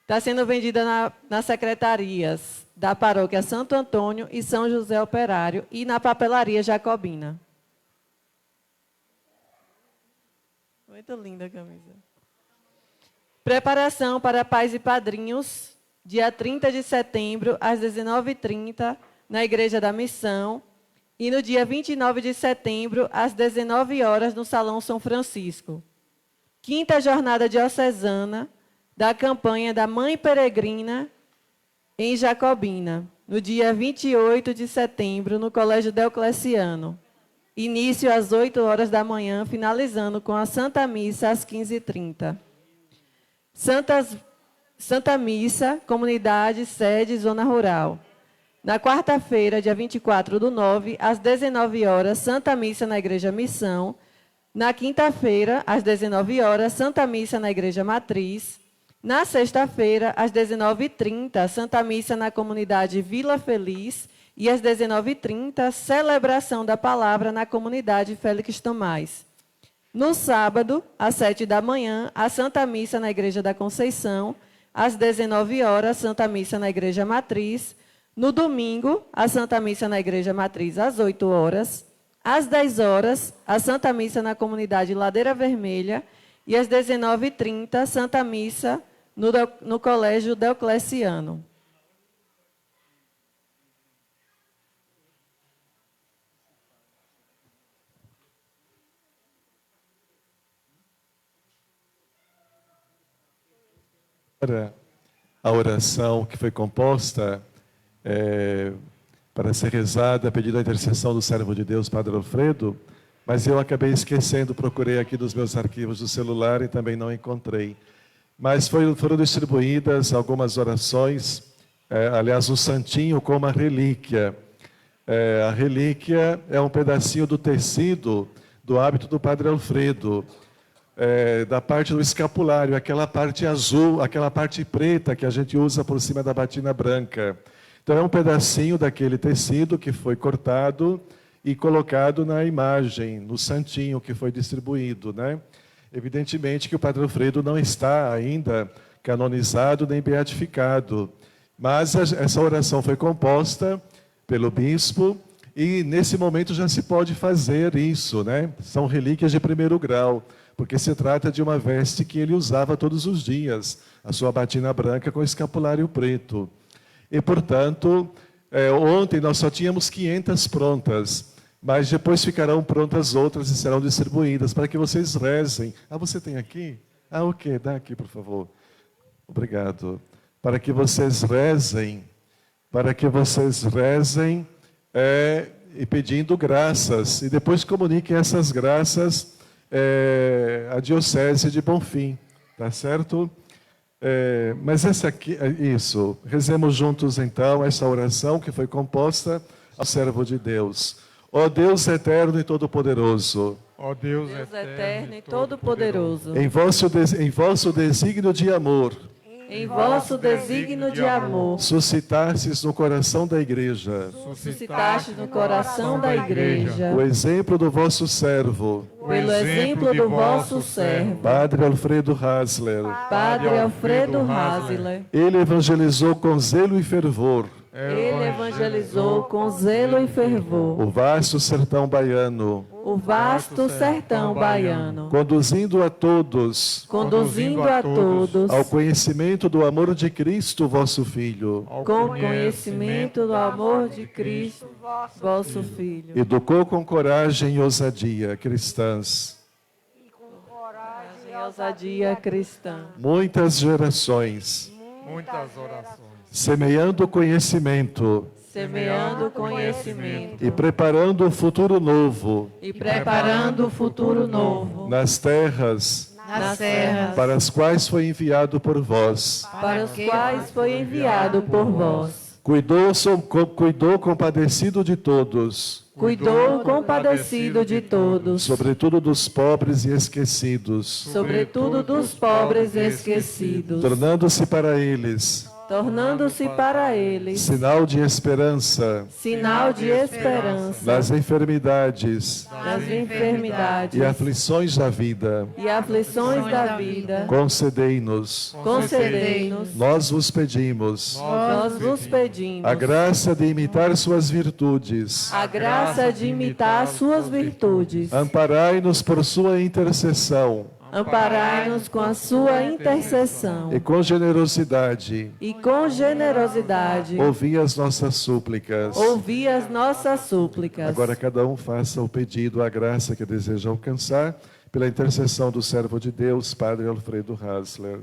Está sendo vendida nas secretarias da paróquia Santo Antônio e São José Operário e na papelaria Jacobina. Muito linda a camisa. Preparação para pais e padrinhos, dia 30 de setembro, às 19h30, na Igreja da Missão. E no dia 29 de setembro, às 19h, no Salão São Francisco. 5ª Jornada Diocesana da campanha da Mãe Peregrina em Jacobina, no dia 28 de setembro, no Colégio Diocleciano. Início às 8 horas da manhã, finalizando com a Santa Missa às 15h30. Santa Missa, Comunidade, Sede, Zona Rural. Na quarta-feira, dia 24/9, às 19 horas, Santa Missa na Igreja Missão. Na quinta-feira, às 19 horas, Santa Missa na Igreja Matriz. Na sexta-feira, às 19h30, Santa Missa na Comunidade Vila Feliz. E às 19h30, celebração da palavra na Comunidade Félix Tomás. No sábado, às 7 da manhã, a Santa Missa na Igreja da Conceição. Às 19 horas, Santa Missa na Igreja Matriz. No domingo, a Santa Missa na Igreja Matriz às 8 horas. Às 10 horas, a Santa Missa na Comunidade Ladeira Vermelha. E às 19h30, Santa Missa no Colégio Diocleciano. A oração que foi composta para ser rezada, pedindo a intercessão do servo de Deus, Padre Alfredo, mas eu acabei esquecendo, procurei aqui dos meus arquivos do celular e também não encontrei. Mas foram distribuídas algumas orações, aliás, um santinho com uma relíquia. A relíquia é um pedacinho do tecido do hábito do Padre Alfredo, da parte do escapulário, aquela parte azul, aquela parte preta que a gente usa por cima da batina branca. Então é um pedacinho daquele tecido que foi cortado e colocado na imagem, no santinho que foi distribuído, né? Evidentemente que o Padre Alfredo não está ainda canonizado nem beatificado, mas essa oração foi composta pelo bispo e nesse momento já se pode fazer isso, né? São relíquias de 1º grau. Porque se trata de uma veste que ele usava todos os dias, a sua batina branca com escapulário preto. E, portanto, ontem nós só tínhamos 500 prontas, mas depois ficarão prontas outras e serão distribuídas para que vocês rezem. Ah, você tem aqui? Ah, ok, dá aqui, por favor. Obrigado. Para que vocês rezem, e pedindo graças, e depois comuniquem essas graças a Diocese de Bonfim, tá certo? Mas essa aqui, isso, rezemos juntos então essa oração que foi composta ao servo de Deus. Ó Deus eterno e todo-poderoso, Ó Deus eterno e todo-poderoso, em vosso desígnio de amor, em vosso desígnio de amor, suscitastes no coração da Igreja suscitaste no coração da Igreja o exemplo do vosso servo, pelo exemplo do vosso servo, Padre Alfredo Hasler. Padre Alfredo Hasler. Ele evangelizou com zelo e fervor Ele evangelizou com zelo e fervor o vasto sertão baiano, o vasto sertão baiano, conduzindo a todos ao ao conhecimento do amor de Cristo, vosso Filho, com conhecimento do amor de Cristo, vosso Filho. educou com coragem e ousadia cristãs E ousadia cristã. muitas gerações, muitas orações, semeando conhecimento Semeando conhecimento e preparando o futuro novo e preparando o futuro novo nas terras nas terras para as quais foi enviado por vós. para os quais foi enviado por vós. Cuidou compadecido de todos, Cuidou compadecido de todos, sobretudo dos pobres e esquecidos, sobretudo dos pobres e esquecidos, tornando-se para eles sinal de esperança sinal de esperança nas enfermidades nas enfermidades e aflições da vida. Concedei-nos, nós vos pedimos, a graça de imitar suas virtudes. a graça de imitar suas virtudes. Amparai-nos por sua intercessão Amparai-nos com a sua intercessão e com generosidade ouvi as nossas súplicas. ouvi as nossas súplicas. Agora cada um faça o pedido, a graça que deseja alcançar, pela intercessão do servo de Deus, Padre Alfredo Hasler.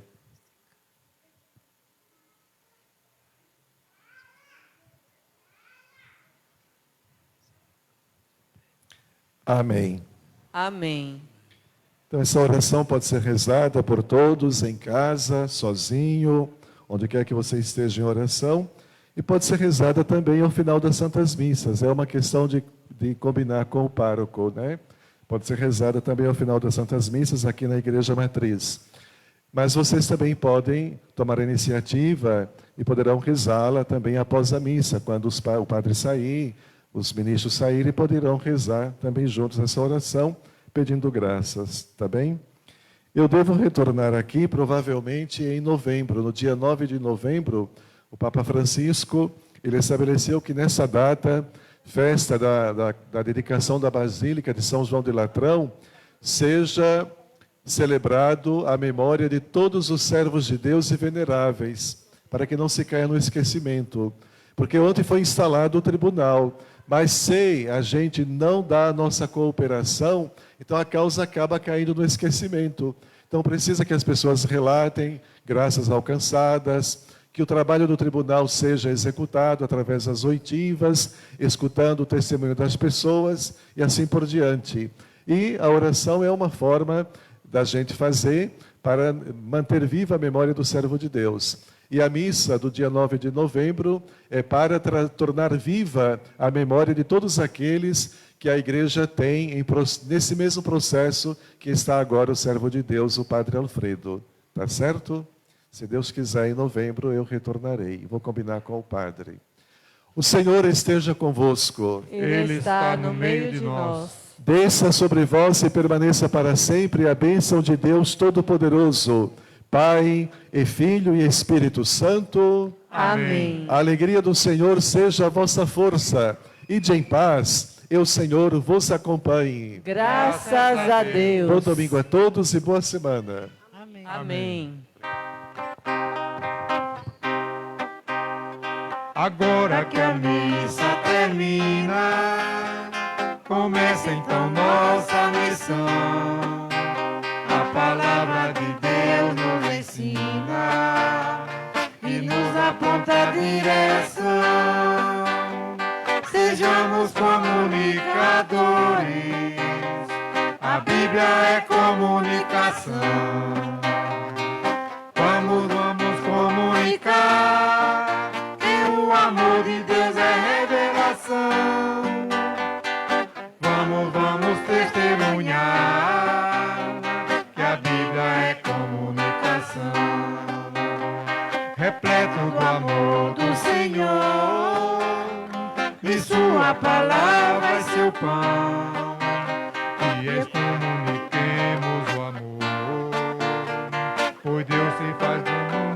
Amém. Amém. Então, essa oração pode ser rezada por todos, em casa, sozinho, onde quer que você esteja em oração, e pode ser rezada também ao final das Santas Missas. É uma questão de combinar com o pároco, né? Pode ser rezada também ao final das Santas Missas, aqui na Igreja Matriz. Mas vocês também podem tomar a iniciativa e poderão rezá-la também após a missa, quando o padre sair, os ministros saírem, poderão rezar também juntos essa oração, pedindo graças, tá bem? Eu devo retornar aqui provavelmente em novembro, no dia 9 de novembro, o Papa Francisco, ele estabeleceu que nessa data, festa da dedicação da Basílica de São João de Latrão, seja celebrado a memória de todos os servos de Deus e veneráveis, para que não se caia no esquecimento. Porque ontem foi instalado o tribunal, mas se a gente não dá a nossa cooperação, então a causa acaba caindo no esquecimento. Então precisa que as pessoas relatem graças alcançadas, que o trabalho do tribunal seja executado através das oitivas, escutando o testemunho das pessoas e assim por diante. E a oração é uma forma da gente fazer para manter viva a memória do servo de Deus. E a missa do dia 9 de novembro é para tornar viva a memória de todos aqueles que a igreja tem nesse mesmo processo que está agora o servo de Deus, o Padre Alfredo. Tá certo? Se Deus quiser, em novembro eu retornarei. Vou combinar com o Padre. O Senhor esteja convosco. Ele está no meio de nós. Desça sobre vós e permaneça para sempre a bênção de Deus Todo-Poderoso, Pai e Filho e Espírito Santo. Amém. A alegria do Senhor seja a vossa força. Ide em paz, e o Senhor vos acompanhe. Graças a Deus. Bom domingo a todos e boa semana. Amém. Agora que a missa termina, começa então nossa missão. A palavra de Deus nos ensina e nos aponta a direção. Sejamos comunicadores, a Bíblia é comunicação. Vamos comunicar que o amor de Deus é revelação. Vamos testemunhar que a Bíblia é comunicação. Repleto do amor do Senhor, e sua palavra é seu pão. Que comuniquemos o amor, pois Deus se faz do mundo